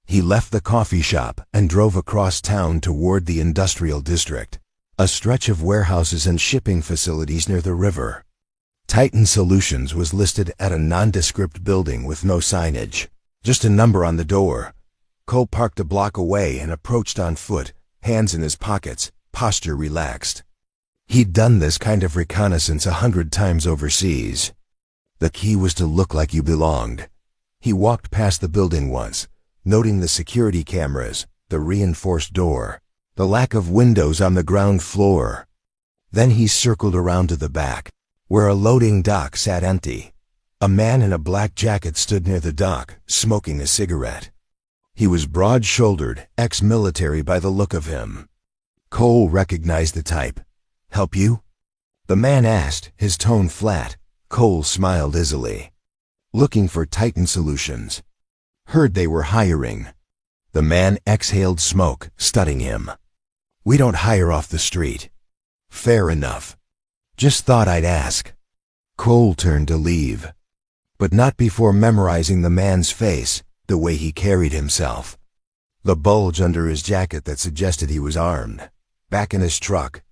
He left the coffee shop and drove across town toward the industrial district, a stretch of warehouses and shipping facilities near the river. Titan Solutions was listed at a nondescript building with no signage, just a number on the door. Cole parked a block away and approached on foot, hands in his pockets, posture relaxed. He'd done this kind of reconnaissance 100 times overseas. The key was to look like you belonged. He walked past the building once, noting the security cameras, the reinforced door, the lack of windows on the ground floor. Then he circled around to the back, where a loading dock sat empty. A man in a black jacket stood near the dock, smoking a cigarette. He was broad-shouldered, ex-military by the look of him. Cole recognized the type. Help you? The man asked, his tone flat. Cole smiled easily. Looking for Titan Solutions. Heard they were hiring. The man exhaled smoke, studying him. We don't hire off the street. Fair enough. Just thought I'd ask. Cole turned to leave. But not before memorizing the man's face, the way he carried himself. The bulge under his jacket that suggested he was armed. Back in his truck.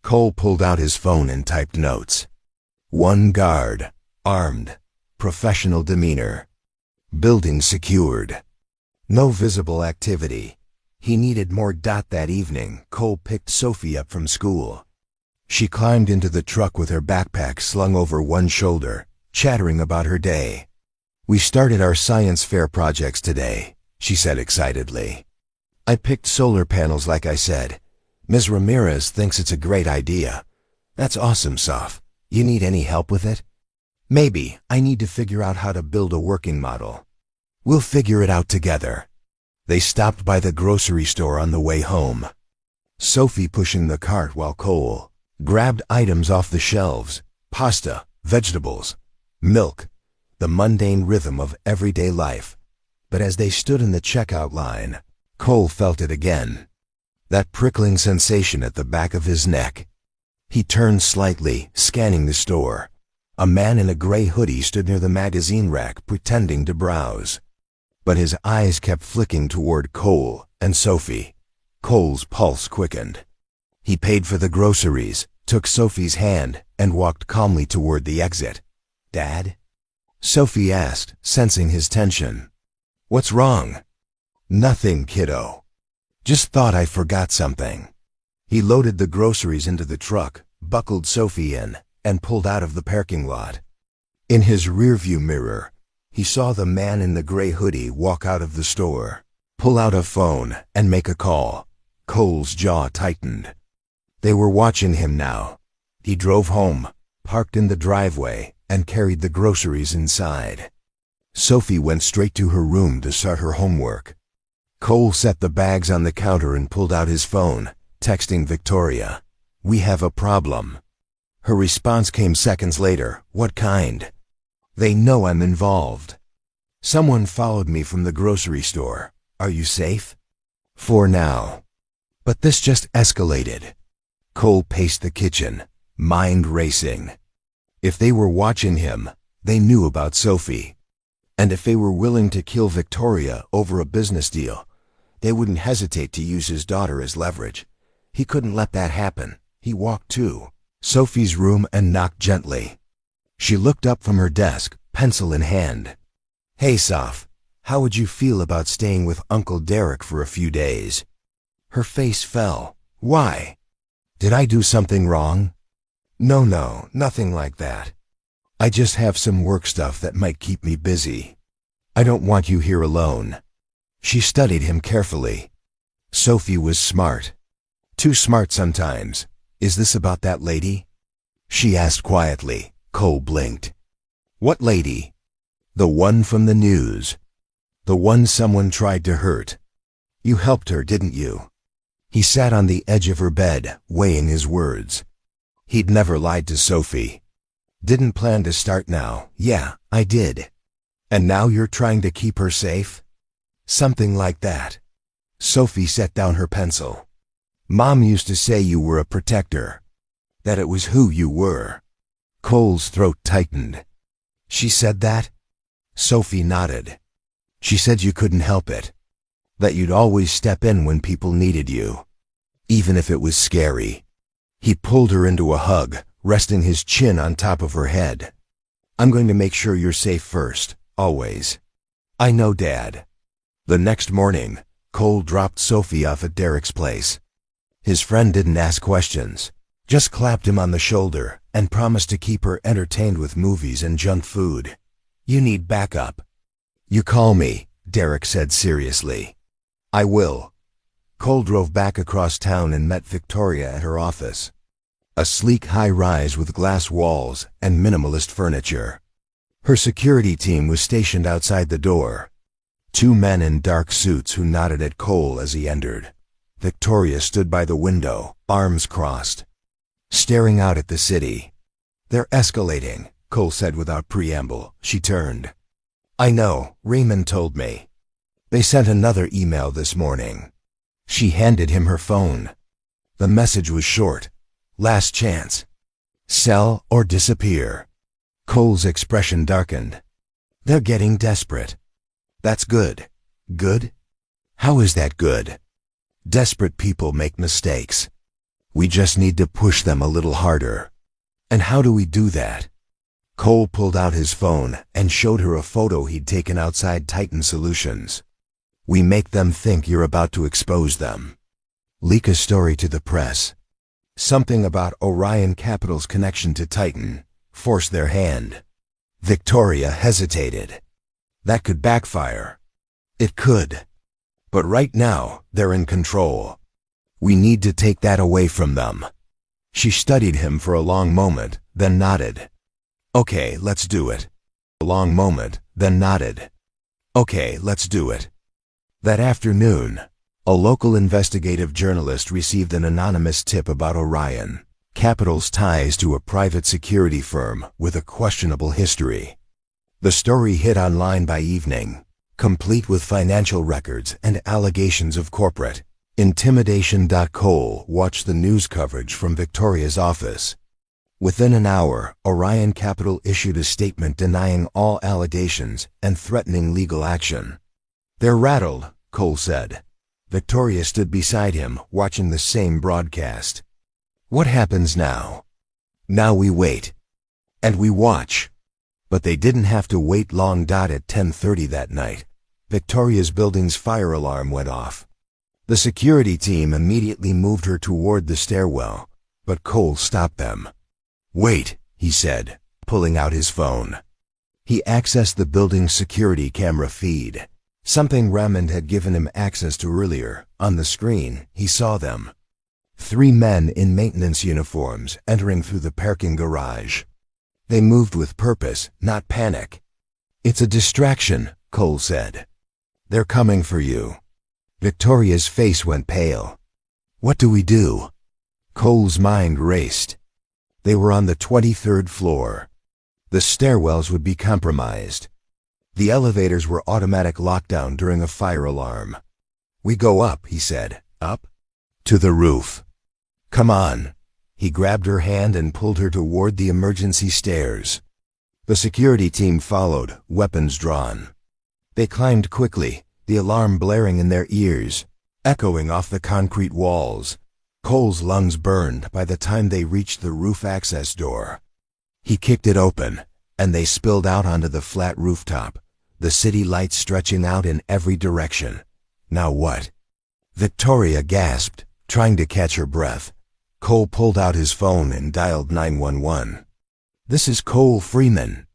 Cole pulled out his phone and typed notes. One guard. Armed. Professional demeanor. Building secured. No visible activity. He needed more. That evening, Cole picked Sophie up from school. She climbed into the truck with her backpack slung over one shoulder, chattering about her day. We started our science fair projects today, she said excitedly. I picked solar panels like I said. Ms. Ramirez thinks it's a great idea. That's awesome, Soph. You need any help with it? Maybe. I need to figure out how to build a working model. We'll figure it out together. They stopped by the grocery store on the way home. Sophie pushing the cart while Cole grabbed items off the shelves, pasta, vegetables, milk, the mundane rhythm of everyday life. But as they stood in the checkout line, Cole felt it again. That prickling sensation at the back of his neck. He turned slightly, scanning the store. A man in a gray hoodie stood near the magazine rack, pretending to browse. But his eyes kept flicking toward Cole and Sophie. Cole's pulse quickened. He paid for the groceries, took Sophie's hand, and walked calmly toward the exit. Dad? Sophie asked, sensing his tension. What's wrong? Nothing, kiddo. Just thought I forgot something. He loaded the groceries into the truck, buckled Sophie in, and pulled out of the parking lot. In his rearview mirror, he saw the man in the gray hoodie walk out of the store, pull out a phone, and make a call. Cole's jaw tightened. They were watching him now. He drove home, parked in the driveway, and carried the groceries inside. Sophie went straight to her room to start her homework. Cole set the bags on the counter and pulled out his phone, texting Victoria. We have a problem. Her response came seconds later. What kind? They know I'm involved. Someone followed me from the grocery store. Are you safe? For now. But this just escalated. Cole paced the kitchen, mind racing. If they were watching him, they knew about Sophie. And if they were willing to kill Victoria over a business deal, they wouldn't hesitate to use his daughter as leverage. He couldn't let that happen. He walked to Sophie's room and knocked gently. She looked up from her desk, pencil in hand. Hey, Soph. How would you feel about staying with Uncle Derek for a few days? Her face fell. Why? Did I do something wrong? No, nothing like that. I just have some work stuff that might keep me busy. I don't want you here alone. She studied him carefully. Sophie was smart. Too smart sometimes. Is this about that lady? She asked quietly. Cole blinked. What lady? The one from the news. The one someone tried to hurt. You helped her, didn't you? He sat on the edge of her bed, weighing his words. He'd never lied to Sophie. Didn't plan to start now. Yeah, I did. And now you're trying to keep her safe? Something like that. Sophie set down her pencil. Mom used to say you were a protector. That it was who you were. Cole's throat tightened. She said that? Sophie nodded. She said you couldn't help it. That you'd always step in when people needed you. Even if it was scary. He pulled her into a hug, resting his chin on top of her head. I'm going to make sure you're safe first, always. I know, Dad. The next morning, Cole dropped Sophie off at Derek's place. His friend didn't ask questions, just clapped him on the shoulder and promised to keep her entertained with movies and junk food. You need backup. You call me, Derek said seriously. I will. Cole drove back across town and met Victoria at her office. A sleek high-rise with glass walls and minimalist furniture. Her security team was stationed outside the door. 2 men in dark suits who nodded at Cole as he entered. Victoria stood by the window, arms crossed, staring out at the city. They're escalating, Cole said without preamble. She turned. I know, Raymond told me. They sent another email this morning. She handed him her phone. The message was short. Last chance. Sell or disappear. Cole's expression darkened. They're getting desperate. That's good. Good? How is that good? Desperate people make mistakes. We just need to push them a little harder. And how do we do that? Cole pulled out his phone and showed her a photo he'd taken outside Titan Solutions. We make them think you're about to expose them. Leak a story to the press. Something about Orion Capital's connection to Titan. Force their hand. Victoria hesitated. That could backfire. It could. But right now, they're in control. We need to take that away from them. She studied him for a long moment, then nodded. Okay, let's do it. A long moment, then nodded. Okay, let's do it. That afternoon, a local investigative journalist received an anonymous tip about Orion Capital's ties to a private security firm with a questionable history. The story hit online by evening, complete with financial records and allegations of corporate intimidation. Cole watched the news coverage from Victoria's office. Within an hour, Orion Capital issued a statement denying all allegations and threatening legal action. They're rattled, Cole said. Victoria stood beside him, watching the same broadcast. What happens now? Now we wait. And we watch. But they didn't have to wait long. At 10:30 that night, Victoria's building's fire alarm went off. The security team immediately moved her toward the stairwell, but Cole stopped them. Wait, he said, pulling out his phone. He accessed the building's security camera feed. Something Raymond had given him access to earlier. On the screen, he saw them. 3 men in maintenance uniforms entering through the parking garage. They moved with purpose, not panic. It's a distraction, Cole said. They're coming for you. Victoria's face went pale. What do we do? Cole's mind raced. They were on the 23rd floor. The stairwells would be compromised. The elevators were automatic lockdown during a fire alarm. We go up, he said. Up? To the roof. Come on. He grabbed her hand and pulled her toward the emergency stairs. The security team followed, weapons drawn. They climbed quickly, the alarm blaring in their ears, echoing off the concrete walls. Cole's lungs burned by the time they reached the roof access door. He kicked it open, and they spilled out onto the flat rooftop, the city lights stretching out in every direction. Now what? Victoria gasped, trying to catch her breath. Cole pulled out his phone and dialed 911. This is Cole Freeman.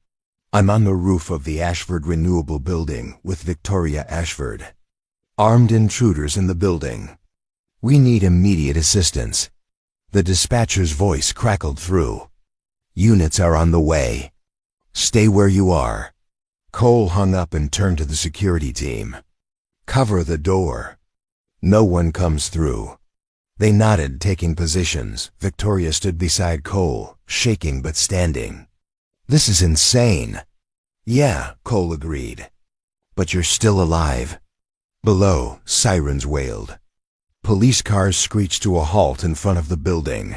I'm on the roof of the Ashford Renewable Building with Victoria Ashford. Armed intruders in the building. We need immediate assistance. The dispatcher's voice crackled through. Units are on the way. Stay where you are. Cole hung up and turned to the security team. Cover the door. No one comes through. They nodded, taking positions. Victoria stood beside Cole, shaking but standing. This is insane. Yeah, Cole agreed. But you're still alive. Below, sirens wailed. Police cars screeched to a halt in front of the building.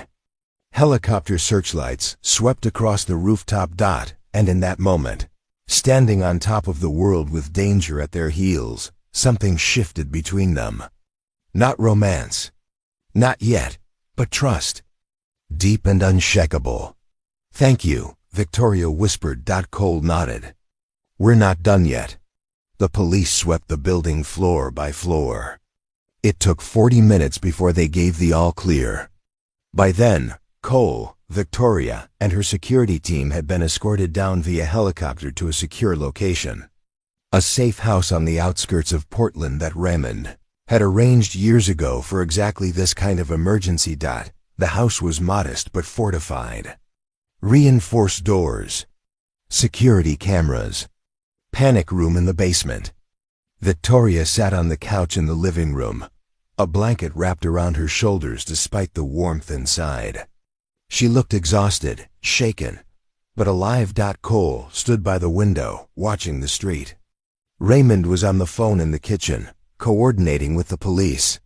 Helicopter searchlights swept across the rooftop dot, and in that moment, standing on top of the world with danger at their heels, something shifted between them. Not romance. Not yet, but trust. Deep and unshakable. Thank you, Victoria whispered. Cole nodded. We're not done yet. The police swept the building floor by floor. It took 40 minutes before they gave the all-clear. By then, Cole, Victoria, and her security team had been escorted down via helicopter to a secure location. A safe house on the outskirts of Portland that Raymond had arranged years ago for exactly this kind of emergency. The house was modest but fortified. Reinforced doors. Security cameras. Panic room in the basement. Victoria sat on the couch in the living room, a blanket wrapped around her shoulders despite the warmth inside. She looked exhausted, shaken, but alive. Cole stood by the window, watching the street. Raymond was on the phone in the kitchen, coordinating with the police.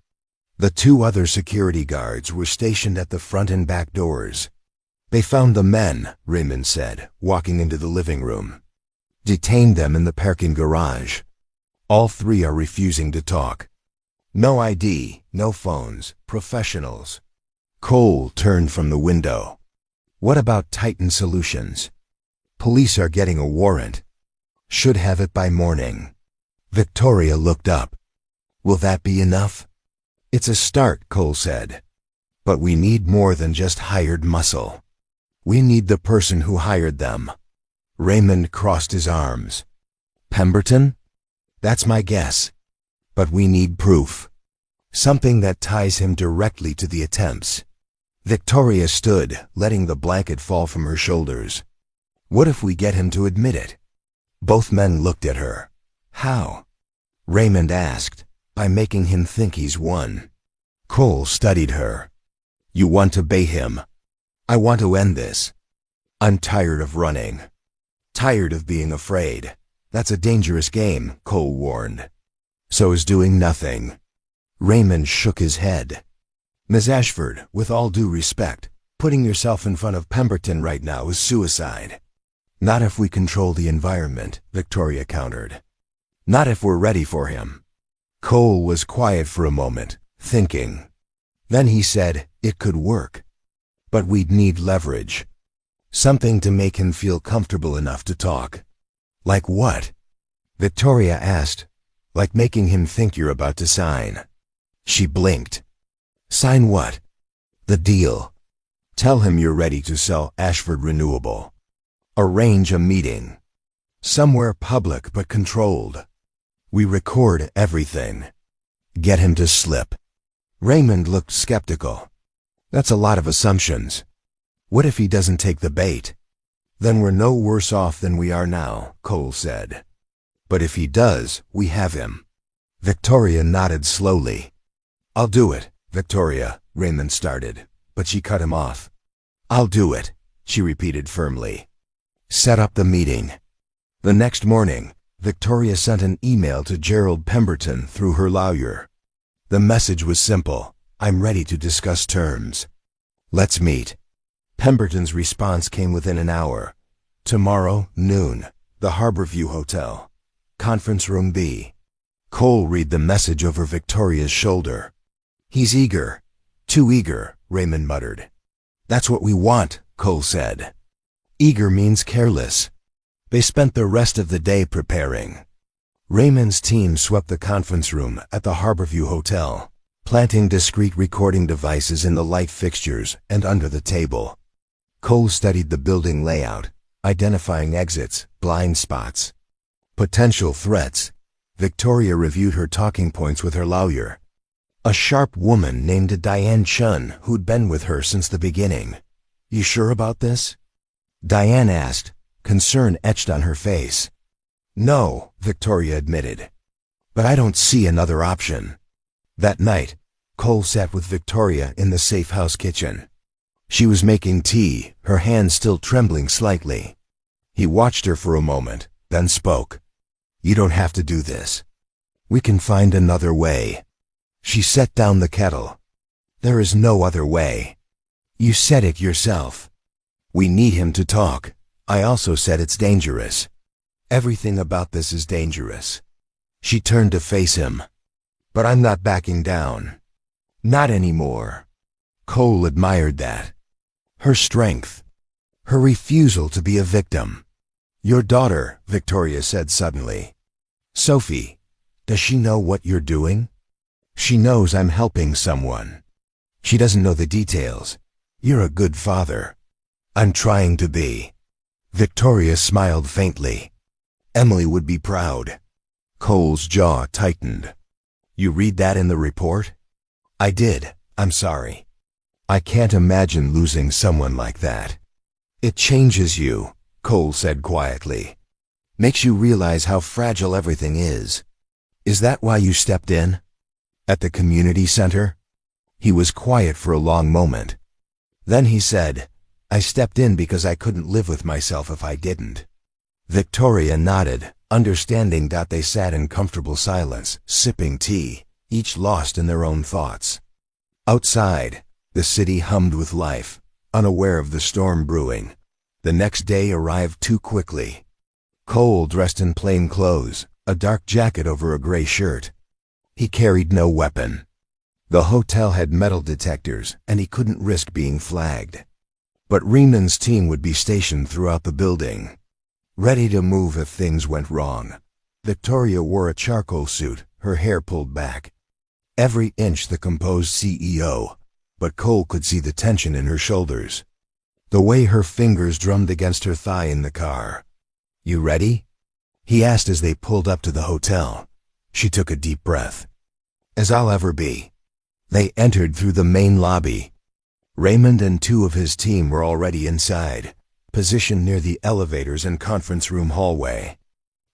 The two other security guards were stationed at the front and back doors. They found the men, Raymond said, walking into the living room. Detained them in the parking garage. All three are refusing to talk. No ID, no phones, professionals. Cole turned from the window. What about Titan Solutions? Police are getting a warrant. Should have it by morning. Victoria looked up. Will that be enough? It's a start, Cole said. But we need more than just hired muscle. We need the person who hired them. Raymond crossed his arms. Pemberton? That's my guess. But we need proof. Something that ties him directly to the attempts. Victoria stood, letting the blanket fall from her shoulders. What if we get him to admit it? Both men looked at her. How? Raymond asked. By making him think he's won. Cole studied her. You want to bait him. I want to end this. I'm tired of running. Tired of being afraid. That's a dangerous game, Cole warned. So is doing nothing. Raymond shook his head. Ms. Ashford, with all due respect, putting yourself in front of Pemberton right now is suicide. Not if we control the environment, Victoria countered. Not if we're ready for him. Cole was quiet for a moment, thinking. Then he said, it could work. But we'd need leverage. Something to make him feel comfortable enough to talk. Like what? Victoria asked. Like making him think you're about to sign. She blinked. Sign what? The deal. Tell him you're ready to sell Ashford Renewable. Arrange a meeting. Somewhere public but controlled. We record everything. Get him to slip. Raymond looked skeptical. That's a lot of assumptions. What if he doesn't take the bait? Then we're no worse off than we are now, Cole said. But if he does, we have him. Victoria nodded slowly. I'll do it, Victoria, Raymond started, but she cut him off. I'll do it, she repeated firmly. Set up the meeting. The next morning, Victoria sent an email to Gerald Pemberton through her lawyer. The message was simple. I'm ready to discuss terms. Let's meet. Pemberton's response came within an hour. Tomorrow, noon, the Harborview Hotel. Conference Room B. Cole read the message over Victoria's shoulder. He's eager. Too eager, Raymond muttered. That's what we want, Cole said. Eager means careless. They spent the rest of the day preparing. Raymond's team swept the conference room at the Harborview Hotel, planting discreet recording devices in the light fixtures and under the table. Cole studied the building layout, identifying exits, blind spots, potential threats. Victoria reviewed her talking points with her lawyer, a sharp woman named Diane Chun who'd been with her since the beginning. "You sure about this?" Diane asked, concern etched on her face. "No," Victoria admitted. "But I don't see another option." That night, Cole sat with Victoria in the safe house kitchen. She was making tea, her hands still trembling slightly. He watched her for a moment, then spoke. "You don't have to do this. We can find another way." She set down the kettle. "There is no other way. You said it yourself. We need him to talk. I also said it's dangerous. Everything about this is dangerous." She turned to face him. "But I'm not backing down. Not anymore." Cole admired that. Her strength. Her refusal to be a victim. "Your daughter," Victoria said suddenly. "Sophie, does she know what you're doing?" "She knows I'm helping someone. She doesn't know the details. You're a good father." "I'm trying to be." Victoria smiled faintly. "Emily would be proud." Cole's jaw tightened. "You read that in the report?" "I did. I'm sorry. I can't imagine losing someone like that." "It changes you," Cole said quietly. "Makes you realize how fragile everything is." "Is that why you stepped in?" "At the community center?" He was quiet for a long moment. Then he said, "I stepped in because I couldn't live with myself if I didn't." Victoria nodded, understanding that they sat in comfortable silence, sipping tea, each lost in their own thoughts. Outside, the city hummed with life, unaware of the storm brewing. The next day arrived too quickly. Cole dressed in plain clothes, a dark jacket over a gray shirt. He carried no weapon. The hotel had metal detectors, and he couldn't risk being flagged. But Raymond's team would be stationed throughout the building, ready to move if things went wrong. Victoria wore a charcoal suit, her hair pulled back. Every inch the composed CEO, but Cole could see the tension in her shoulders. The way her fingers drummed against her thigh in the car. "You ready?" he asked as they pulled up to the hotel. She took a deep breath. "As I'll ever be." They entered through the main lobby. Raymond and two of his team were already inside, positioned near the elevators and conference room hallway.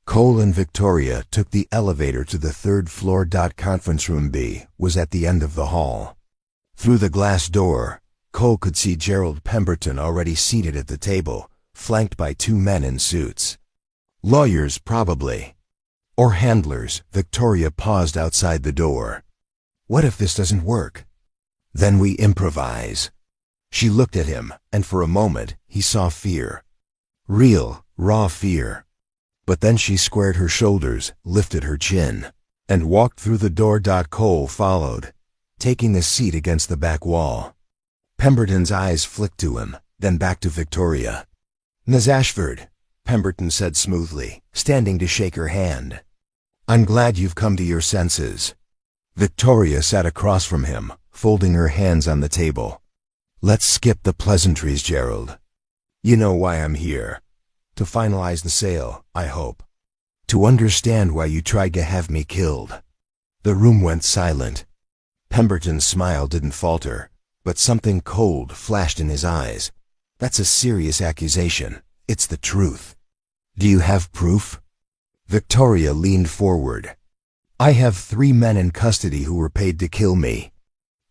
Cole and Victoria took the elevator to the third floor. Conference room B was at the end of the hall. Through the glass door, Cole could see Gerald Pemberton already seated at the table, flanked by two men in suits. Lawyers, probably. Or handlers. Victoria paused outside the door. "What if this doesn't work?" "Then we improvise." She looked at him, and for a moment, he saw fear. Real, raw fear. But then she squared her shoulders, lifted her chin, and walked through the door. Cole followed, taking a seat against the back wall. Pemberton's eyes flicked to him, then back to Victoria. "Ms. Ashford," Pemberton said smoothly, standing to shake her hand. "I'm glad you've come to your senses." Victoria sat across from him, folding her hands on the table. "Let's skip the pleasantries, Gerald. You know why I'm here. To finalize the sale, I hope. To understand why you tried to have me killed." The room went silent. Pemberton's smile didn't falter, but something cold flashed in his eyes. "That's a serious accusation. It's the truth. Do you have proof?" Victoria leaned forward. "I have 3 men in custody who were paid to kill me.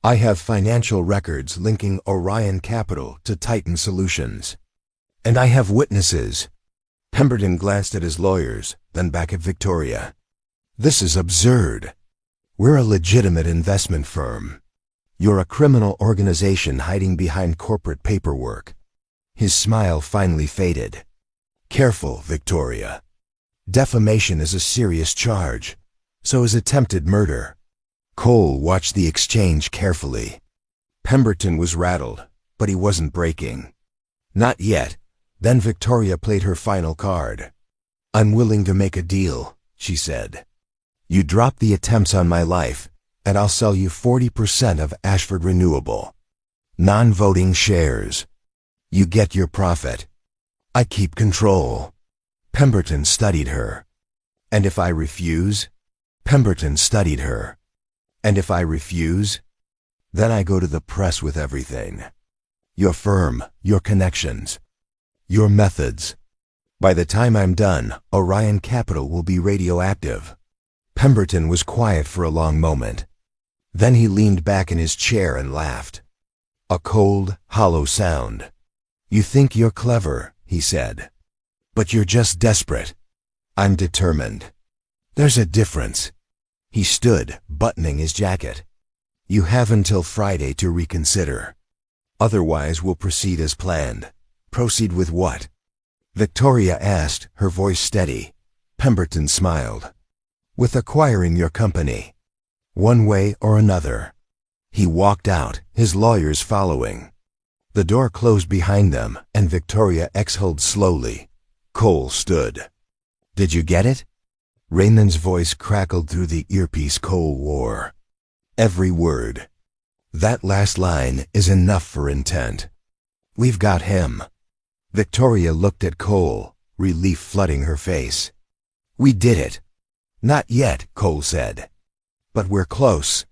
I have financial records linking Orion Capital to Titan Solutions. And I have witnesses." Pemberton glanced at his lawyers, then back at Victoria. "This is absurd. We're a legitimate investment firm. You're a criminal organization hiding behind corporate paperwork." His smile finally faded. "Careful, Victoria. Defamation is a serious charge. So is attempted murder." Cole watched the exchange carefully. Pemberton was rattled, but he wasn't breaking. "Not yet." Then Victoria played her final card. "I'm willing to make a deal, she said. You drop the attempts on my life, and I'll sell you 40% of Ashford Renewable. Non-voting shares. You get your profit. I keep control. Pemberton studied her. And if I refuse? Pemberton studied her. And if I refuse? Then I go to the press with everything. Your firm, your connections, your methods. By the time I'm done, Orion Capital will be radioactive. Pemberton was quiet for a long moment. Then he leaned back in his chair and laughed. A cold, hollow sound. You think you're clever, he said. But you're just desperate. I'm determined. There's a difference. He stood, buttoning his jacket. You have until Friday to reconsider. Otherwise, we'll proceed as planned. Proceed with what? Victoria asked, her voice steady. Pemberton smiled. With acquiring your company. One way or another. He walked out, his lawyers following. The door closed behind them, and Victoria exhaled slowly. Cole stood. Did you get it? Raymond's voice crackled through the earpiece Cole wore. Every word. That last line is enough for intent. We've got him. Victoria looked at Cole, relief flooding her face. We did it. Not yet, Cole said. But we're close.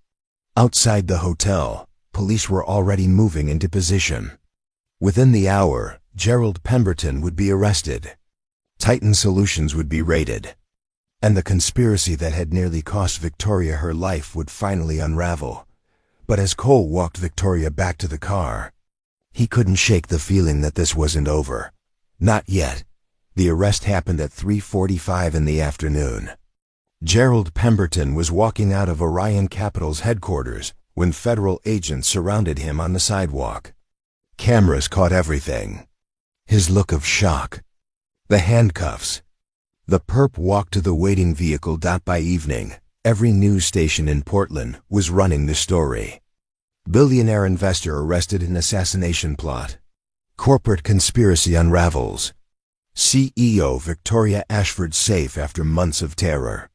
Outside the hotel, police were already moving into position. Within the hour, Gerald Pemberton would be arrested. Titan Solutions would be raided. And the conspiracy that had nearly cost Victoria her life would finally unravel. But as Cole walked Victoria back to the car, he couldn't shake the feeling that this wasn't over. Not yet. The arrest happened at 3:45 in the afternoon. Gerald Pemberton was walking out of Orion Capital's headquarters when federal agents surrounded him on the sidewalk. Cameras caught everything. His look of shock. The handcuffs. The perp walked to the waiting vehicle. By evening, every news station in Portland was running the story. Billionaire investor arrested in assassination plot. Corporate conspiracy unravels. CEO Victoria Ashford safe after months of terror.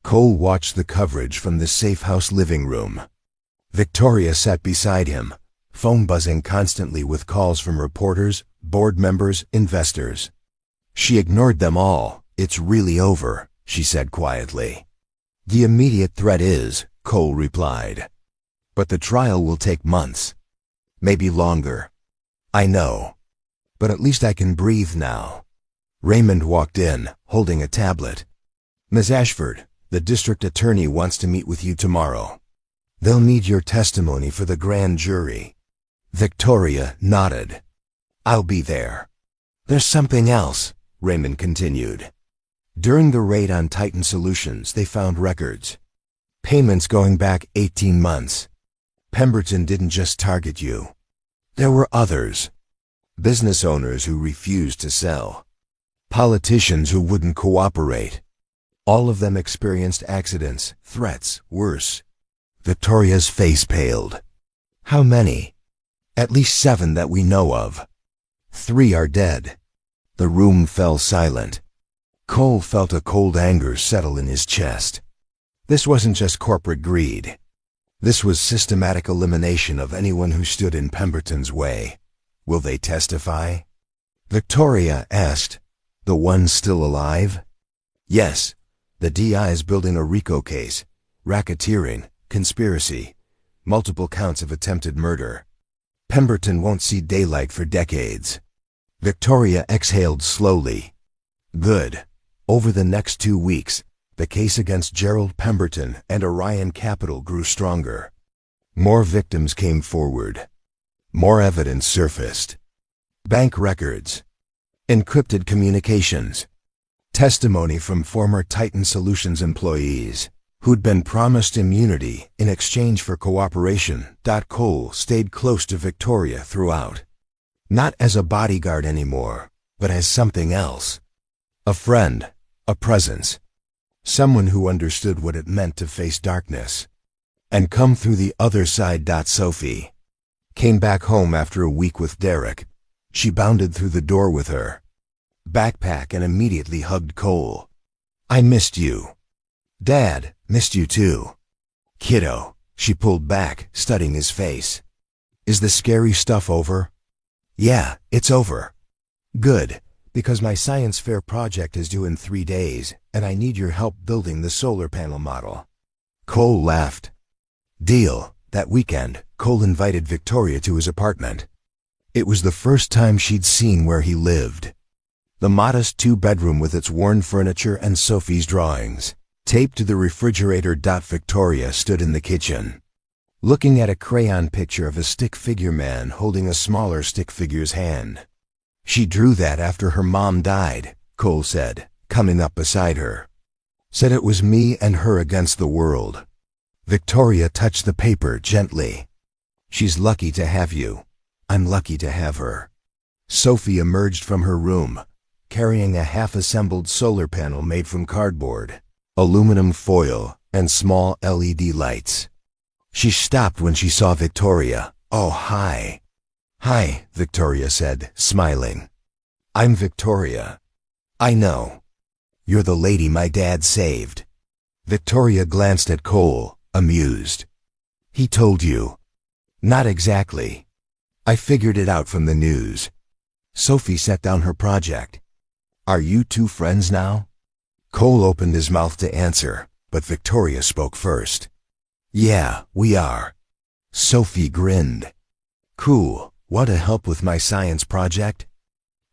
Cole watched the coverage from the safe house living room. Victoria sat beside him, phone buzzing constantly with calls from reporters, board members, investors. She ignored them all. It's really over, she said quietly. The immediate threat is, Cole replied. But the trial will take months. Maybe longer. I know. But at least I can breathe now. Raymond walked in, holding a tablet. Ms. Ashford, the district attorney wants to meet with you tomorrow. They'll need your testimony for the grand jury. Victoria nodded. I'll be there. There's something else, Raymond continued. During the raid on Titan Solutions, they found records. Payments going back 18 months. Pemberton didn't just target you. There were others. Business owners who refused to sell. Politicians who wouldn't cooperate. All of them experienced accidents, threats, worse. Victoria's face paled. How many? At least 7 that we know of. 3 are dead. The room fell silent. Cole felt a cold anger settle in his chest. This wasn't just corporate greed. This was systematic elimination of anyone who stood in Pemberton's way. Will they testify? Victoria asked. The ones still alive? Yes. The DI is building a RICO case. Racketeering, conspiracy, multiple counts of attempted murder. Pemberton won't see daylight for decades. Victoria exhaled slowly. Good. Over the next 2 weeks, the case against Gerald Pemberton and Orion Capital grew stronger. More victims came forward. More evidence surfaced. Bank records. Encrypted communications. Testimony from former Titan Solutions employees who'd been promised immunity in exchange for cooperation. Cole stayed close to Victoria throughout. Not as a bodyguard anymore, but as something else. A friend, a presence. Someone who understood what it meant to face darkness and come through the other side. Sophie came back home after a week with Derek. She bounded through the door with her backpack and immediately hugged Cole. I missed you. Dad, missed you too. Kiddo, she pulled back, studying his face. Is the scary stuff over? Yeah, it's over. Good, because my science fair project is due in 3 days, and I need your help building the solar panel model. Cole laughed. Deal. That weekend, Cole invited Victoria to his apartment. It was the first time she'd seen where he lived. The modest 2-bedroom with its worn furniture and Sophie's drawings, taped to the refrigerator. Victoria stood in the kitchen, looking at a crayon picture of a stick figure man holding a smaller stick figure's hand. She drew that after her mom died, Cole said, coming up beside her. Said it was me and her against the world. Victoria touched the paper gently. She's lucky to have you. I'm lucky to have her. Sophie emerged from her room, carrying a half-assembled solar panel made from cardboard, aluminum foil, and small LED lights. She stopped when she saw Victoria. Oh, hi. Hi, Victoria said, smiling. I'm Victoria. I know. You're the lady my dad saved. Victoria glanced at Cole, amused. He told you? Not exactly. I figured it out from the news. Sophie set down her project. Are you two friends now? Cole opened his mouth to answer, but Victoria spoke first. Yeah, we are. Sophie grinned. Cool. Want to help with my science project?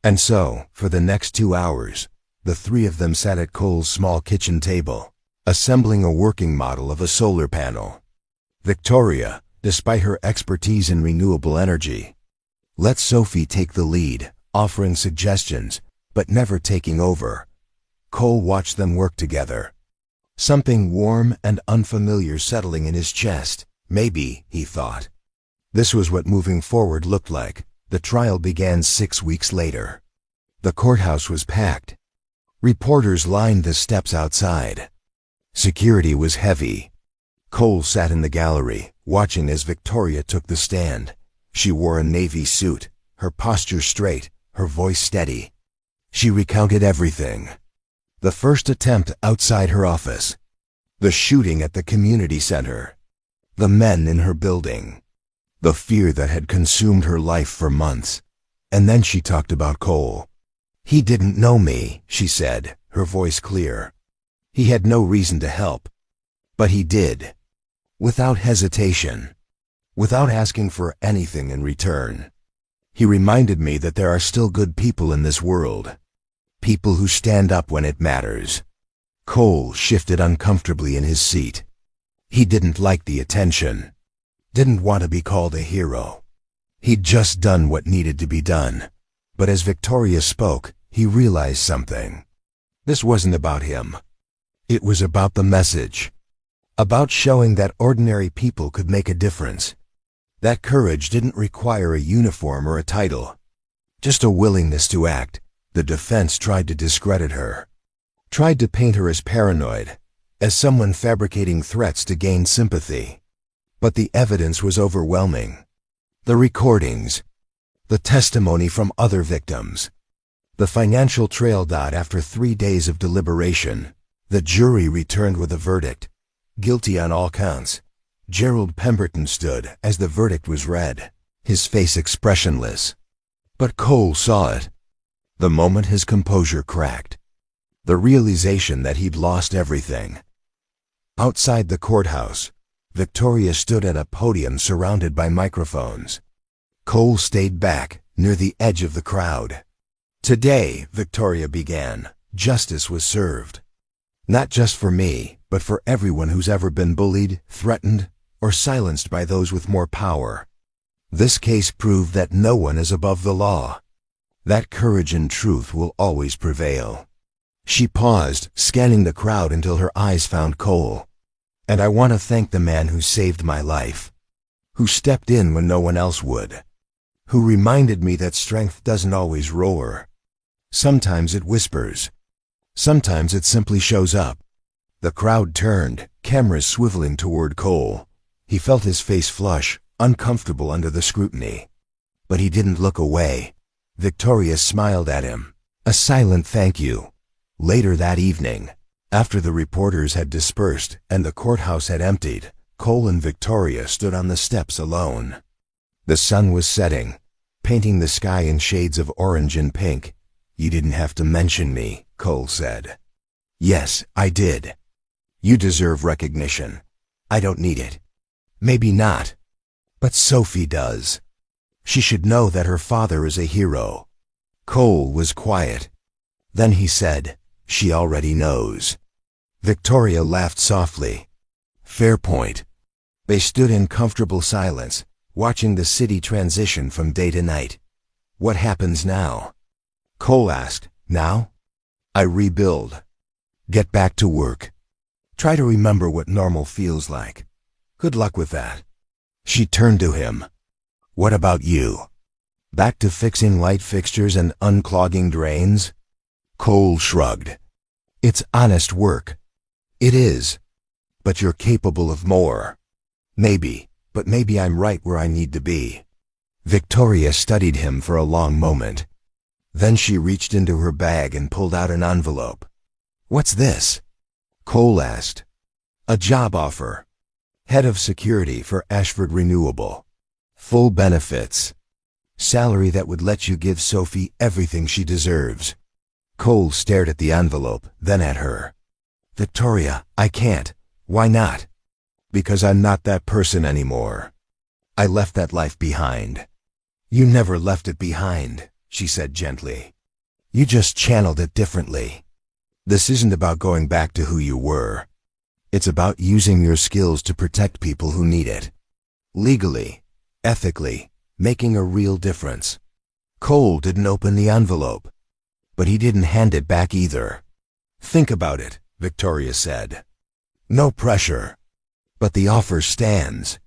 And so, for the next 2 hours, the three of them sat at Cole's small kitchen table, assembling a working model of a solar panel. Victoria, despite her expertise in renewable energy, let Sophie take the lead, offering suggestions, but never taking over. Cole watched them work together. Something warm and unfamiliar settling in his chest. Maybe, he thought. This was what moving forward looked like. The trial began 6 weeks later. The courthouse was packed. Reporters lined the steps outside. Security was heavy. Cole sat in the gallery, watching as Victoria took the stand. She wore a navy suit, her posture straight, her voice steady. She recounted everything. The first attempt outside her office. The shooting at the community center. The men in her building. The fear that had consumed her life for months. And then she talked about Cole. He didn't know me, she said, her voice clear. He had no reason to help. But he did. Without hesitation. Without asking for anything in return. He reminded me that there are still good people in this world. People who stand up when it matters. Cole shifted uncomfortably in his seat. He didn't like the attention. Didn't want to be called a hero. He'd just done what needed to be done. But as Victoria spoke, he realized something. This wasn't about him. It was about the message. About showing that ordinary people could make a difference. That courage didn't require a uniform or a title. Just a willingness to act. The defense tried to discredit her. Tried to paint her as paranoid, as someone fabricating threats to gain sympathy. But the evidence was overwhelming. The recordings, the testimony from other victims, the financial trail. After 3 days of deliberation, the jury returned with a verdict. Guilty on all counts. Gerald Pemberton stood as the verdict was read, his face expressionless. But Cole saw it. The moment his composure cracked. The realization that he'd lost everything. Outside the courthouse, Victoria stood at a podium surrounded by microphones. Cole stayed back, near the edge of the crowd. Today, Victoria began, justice was served. Not just for me, but for everyone who's ever been bullied, threatened, or silenced by those with more power. This case proved that no one is above the law. That courage and truth will always prevail. She paused, scanning the crowd until her eyes found Cole. And I want to thank the man who saved my life. Who stepped in when no one else would. Who reminded me that strength doesn't always roar. Sometimes it whispers. Sometimes it simply shows up. The crowd turned, cameras swiveling toward Cole. He felt his face flush, uncomfortable under the scrutiny. But he didn't look away. Victoria smiled at him. A silent thank you. Later that evening, After the reporters had dispersed and the courthouse had emptied, Cole and Victoria stood on the steps alone. The sun was setting, painting the sky in shades of orange and pink. "You didn't have to mention me," Cole said. "Yes, I did. You deserve recognition. I don't need it. Maybe not. But Sophie does. She should know that her father is a hero." Cole was quiet. Then he said, "She already knows." Victoria laughed softly. "Fair point." They stood in comfortable silence, watching the city transition from day to night. "What happens now?" Cole asked. "Now? I rebuild. Get back to work. Try to remember what normal feels like. Good luck with that." She turned to him. "What about you? Back to fixing light fixtures and unclogging drains?" Cole shrugged. "It's honest work." "It is. But you're capable of more." "Maybe, but maybe I'm right where I need to be." Victoria studied him for a long moment. Then she reached into her bag and pulled out an envelope. "What's this?" Cole asked. "A job offer. Head of security for Ashford Renewable. Full benefits. Salary that would let you give Sophie everything she deserves." Cole stared at the envelope, then at her. "Victoria, I can't." "Why not?" "Because I'm not that person anymore. I left that life behind." "You never left it behind," she said gently. "You just channeled it differently. This isn't about going back to who you were. It's about using your skills to protect people who need it. Legally, ethically, making a real difference." Cole didn't open the envelope, but he didn't hand it back either. "Think about it," Victoria said. "No pressure. But the offer stands."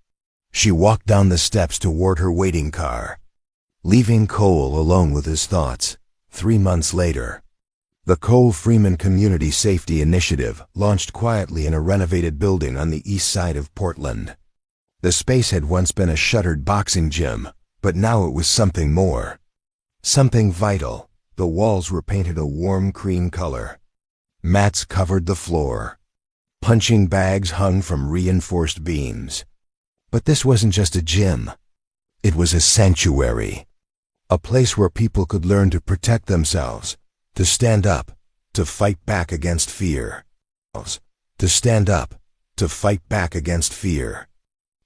She walked down the steps toward her waiting car, leaving Cole alone with his thoughts. 3 months later, the Cole Freeman Community Safety Initiative launched quietly in a renovated building on the east side of Portland. The space had once been a shuttered boxing gym, but now it was something more. Something vital. The walls were painted a warm cream color. Mats covered the floor. Punching bags hung from reinforced beams. But this wasn't just a gym. It was a sanctuary. A place where people could learn to protect themselves, to stand up, to fight back against fear. To stand up, to fight back against fear.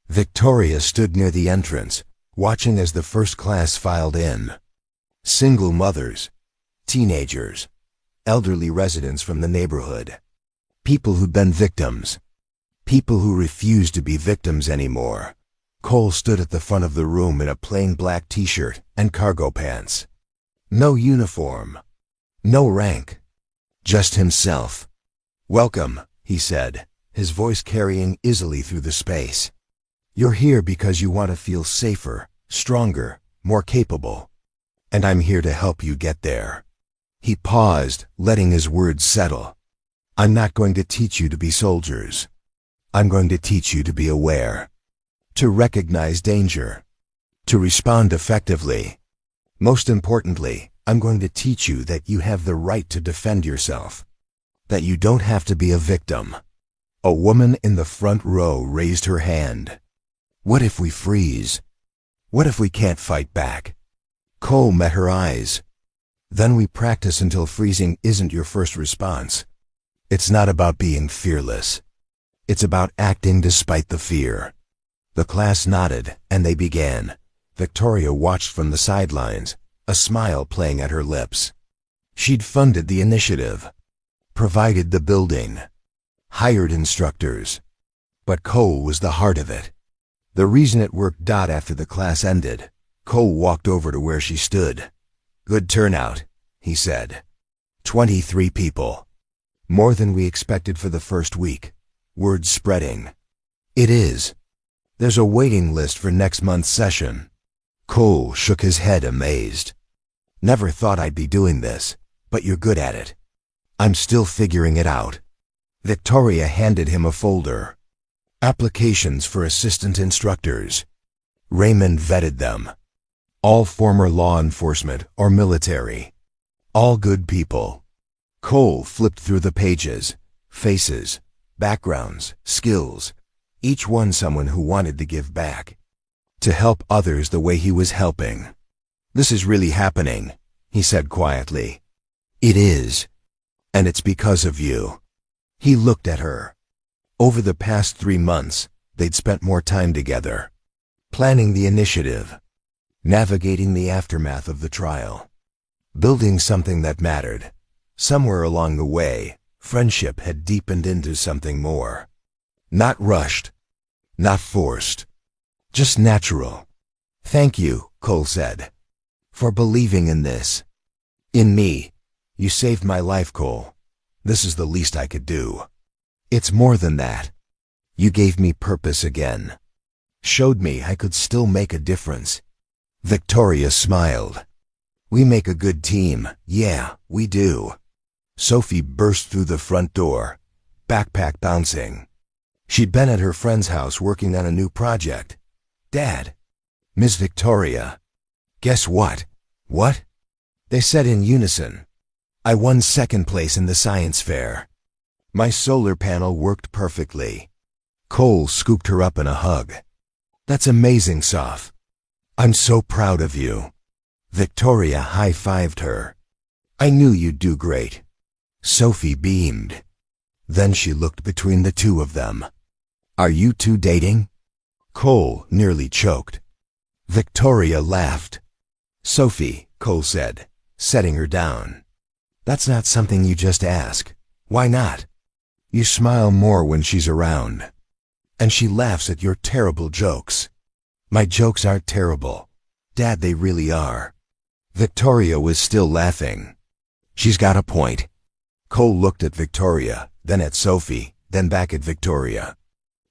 Victoria stood near the entrance, watching as the first class filed in. Single mothers, teenagers, elderly residents from the neighborhood. People who'd been victims. People who refused to be victims anymore. Cole stood at the front of the room in a plain black t-shirt and cargo pants. No uniform. No rank. Just himself. "Welcome," he said, his voice carrying easily through the space. "You're here because you want to feel safer, stronger, more capable. And I'm here to help you get there." He paused, letting his words settle. "I'm not going to teach you to be soldiers. I'm going to teach you to be aware. To recognize danger. To respond effectively. Most importantly, I'm going to teach you that you have the right to defend yourself. That you don't have to be a victim." A woman in the front row raised her hand. "What if we freeze? What if we can't fight back?" Cole met her eyes. "Then we practice until freezing isn't your first response. It's not about being fearless. It's about acting despite the fear." The class nodded, and they began. Victoria watched from the sidelines, a smile playing at her lips. She'd funded the initiative, provided the building, hired instructors. But Cole was the heart of it. The reason it worked. After the class ended, Cole walked over to where she stood. "Good turnout," he said. 23 people. More than we expected for the first week. Word spreading. "It is. There's a waiting list for next month's session." Cole shook his head amazed. "Never thought I'd be doing this, but you're good at it." "I'm still figuring it out." Victoria handed him a folder. Applications for assistant instructors. Raymond vetted them. All former law enforcement or military. All good people. Cole flipped through the pages, Faces, backgrounds, skills, each one someone who wanted to give back. To help others the way he was helping. "This is really happening," he said quietly. "It is. And it's because of you." He looked at her. Over the past 3 months, they'd spent more time together. Planning the initiative. Navigating the aftermath of the trial. Building something that mattered. Somewhere along the way, friendship had deepened into something more. Not rushed. Not forced. Just natural. "Thank you," Cole said. "For believing in this. In me. You saved my life, Cole. This is the least I could do. It's more than that. You gave me purpose again. Showed me I could still make a difference." Victoria smiled. "We make a good team. Yeah, we do." Sophie burst through the front door, backpack bouncing. She'd been at her friend's house working on a new project. "Dad." "Miss Victoria." "Guess what?" "What?" They said in unison. "I won second place in the science fair. My solar panel worked perfectly." Cole scooped her up in a hug. "That's amazing, Soph. I'm so proud of you." Victoria high-fived her. "I knew you'd do great." Sophie beamed. Then she looked between the two of them. "Are you two dating?" Cole nearly choked. Victoria laughed. "Sophie," Cole said, setting her down. "That's not something you just ask. Why not? You smile more when she's around. And she laughs at your terrible jokes." "My jokes aren't terrible. Dad, they really are." Victoria was still laughing. "She's got a point." Cole looked at Victoria, then at Sophie, then back at Victoria.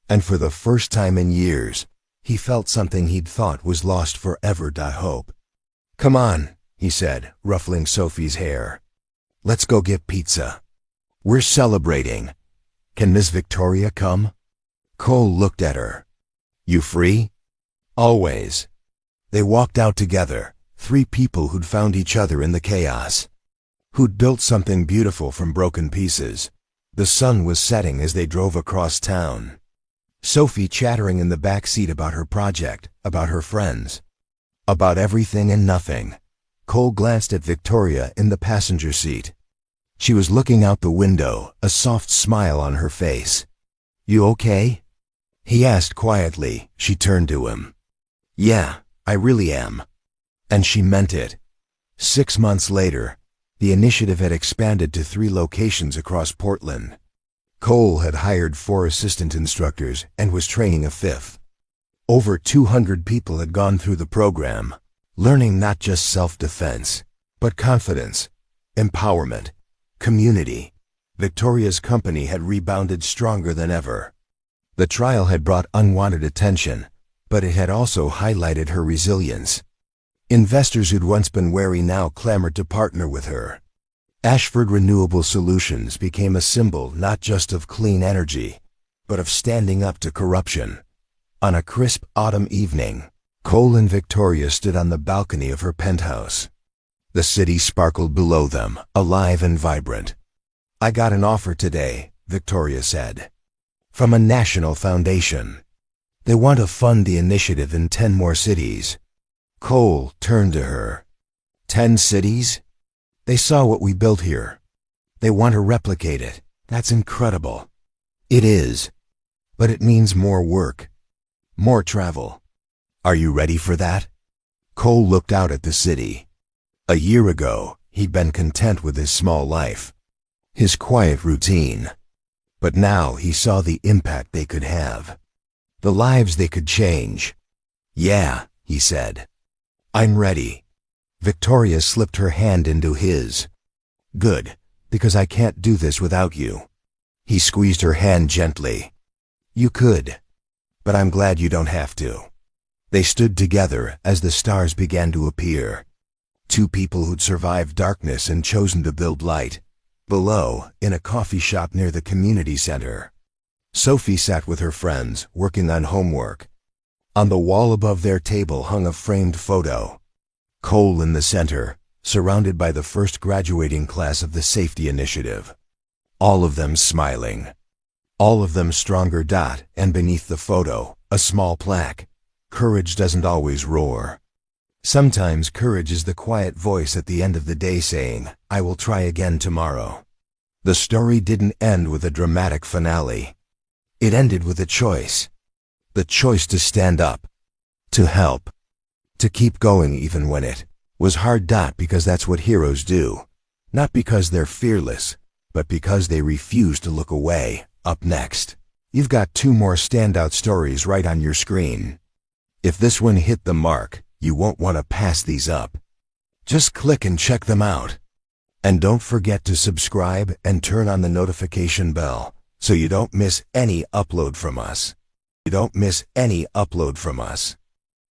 And for the first time in years, he felt something he'd thought was lost forever. Hope. "Come on," he said, ruffling Sophie's hair. "Let's go get pizza. We're celebrating. Can Miss Victoria come?" Cole looked at her. "You free?" "Always." They walked out together, 3 people who'd found each other in the chaos. Who'd built something beautiful from broken pieces. The sun was setting as they drove across town. Sophie chattering in the back seat about her project, about her friends. About everything and nothing. Cole glanced at Victoria in the passenger seat. She was looking out the window, a soft smile on her face. "You okay?" he asked quietly. She turned to him. "Yeah, I really am." And she meant it. 6 months later, the initiative had expanded to 3 locations across Portland. Cole had hired 4 assistant instructors and was training a 5th. Over 200 people had gone through the program, learning not just self-defense, but confidence, empowerment, community. Victoria's company had rebounded stronger than ever. The trial had brought unwanted attention, but it had also highlighted her resilience. Investors who'd once been wary now clamored to partner with her. Ashford Renewable Solutions became a symbol not just of clean energy, but of standing up to corruption. On a crisp autumn evening, Cole and Victoria stood on the balcony of her penthouse. The city sparkled below them, alive and vibrant. "I got an offer today," Victoria said. "From a national foundation. They want to fund the initiative in 10 more cities." Cole turned to her. 10 cities? They saw what we built here. They want to replicate it. That's incredible." "It is. But it means more work. More travel. Are you ready for that?" Cole looked out at the city. A year ago, he'd been content with his small life. His quiet routine. But now he saw the impact they could have. The lives they could change. "Yeah," he said. "I'm ready." Victoria slipped her hand into his. "Good, because I can't do this without you." He squeezed her hand gently. "You could, but I'm glad you don't have to." They stood together as the stars began to appear. 2 people who'd survived darkness and chosen to build light. Below, in a coffee shop near the community center. Sophie sat with her friends, working on homework. On the wall above their table hung a framed photo. Cole in the center, surrounded by the first graduating class of the safety initiative. all of them smiling. All of them stronger. And beneath the photo, a small plaque. Courage doesn't always roar. Sometimes courage is the quiet voice at the end of the day saying, I will try again tomorrow. The story didn't end with a dramatic finale. It ended with a choice. The choice to stand up, to help, to keep going even when it was hard. Because that's what heroes do. Not because they're fearless, but because they refuse to look away. Up next, you've got 2 more standout stories right on your screen. If this one hit the mark, you won't want to pass these up. Just click and check them out. And don't forget to subscribe and turn on the notification bell so you don't miss any upload from us.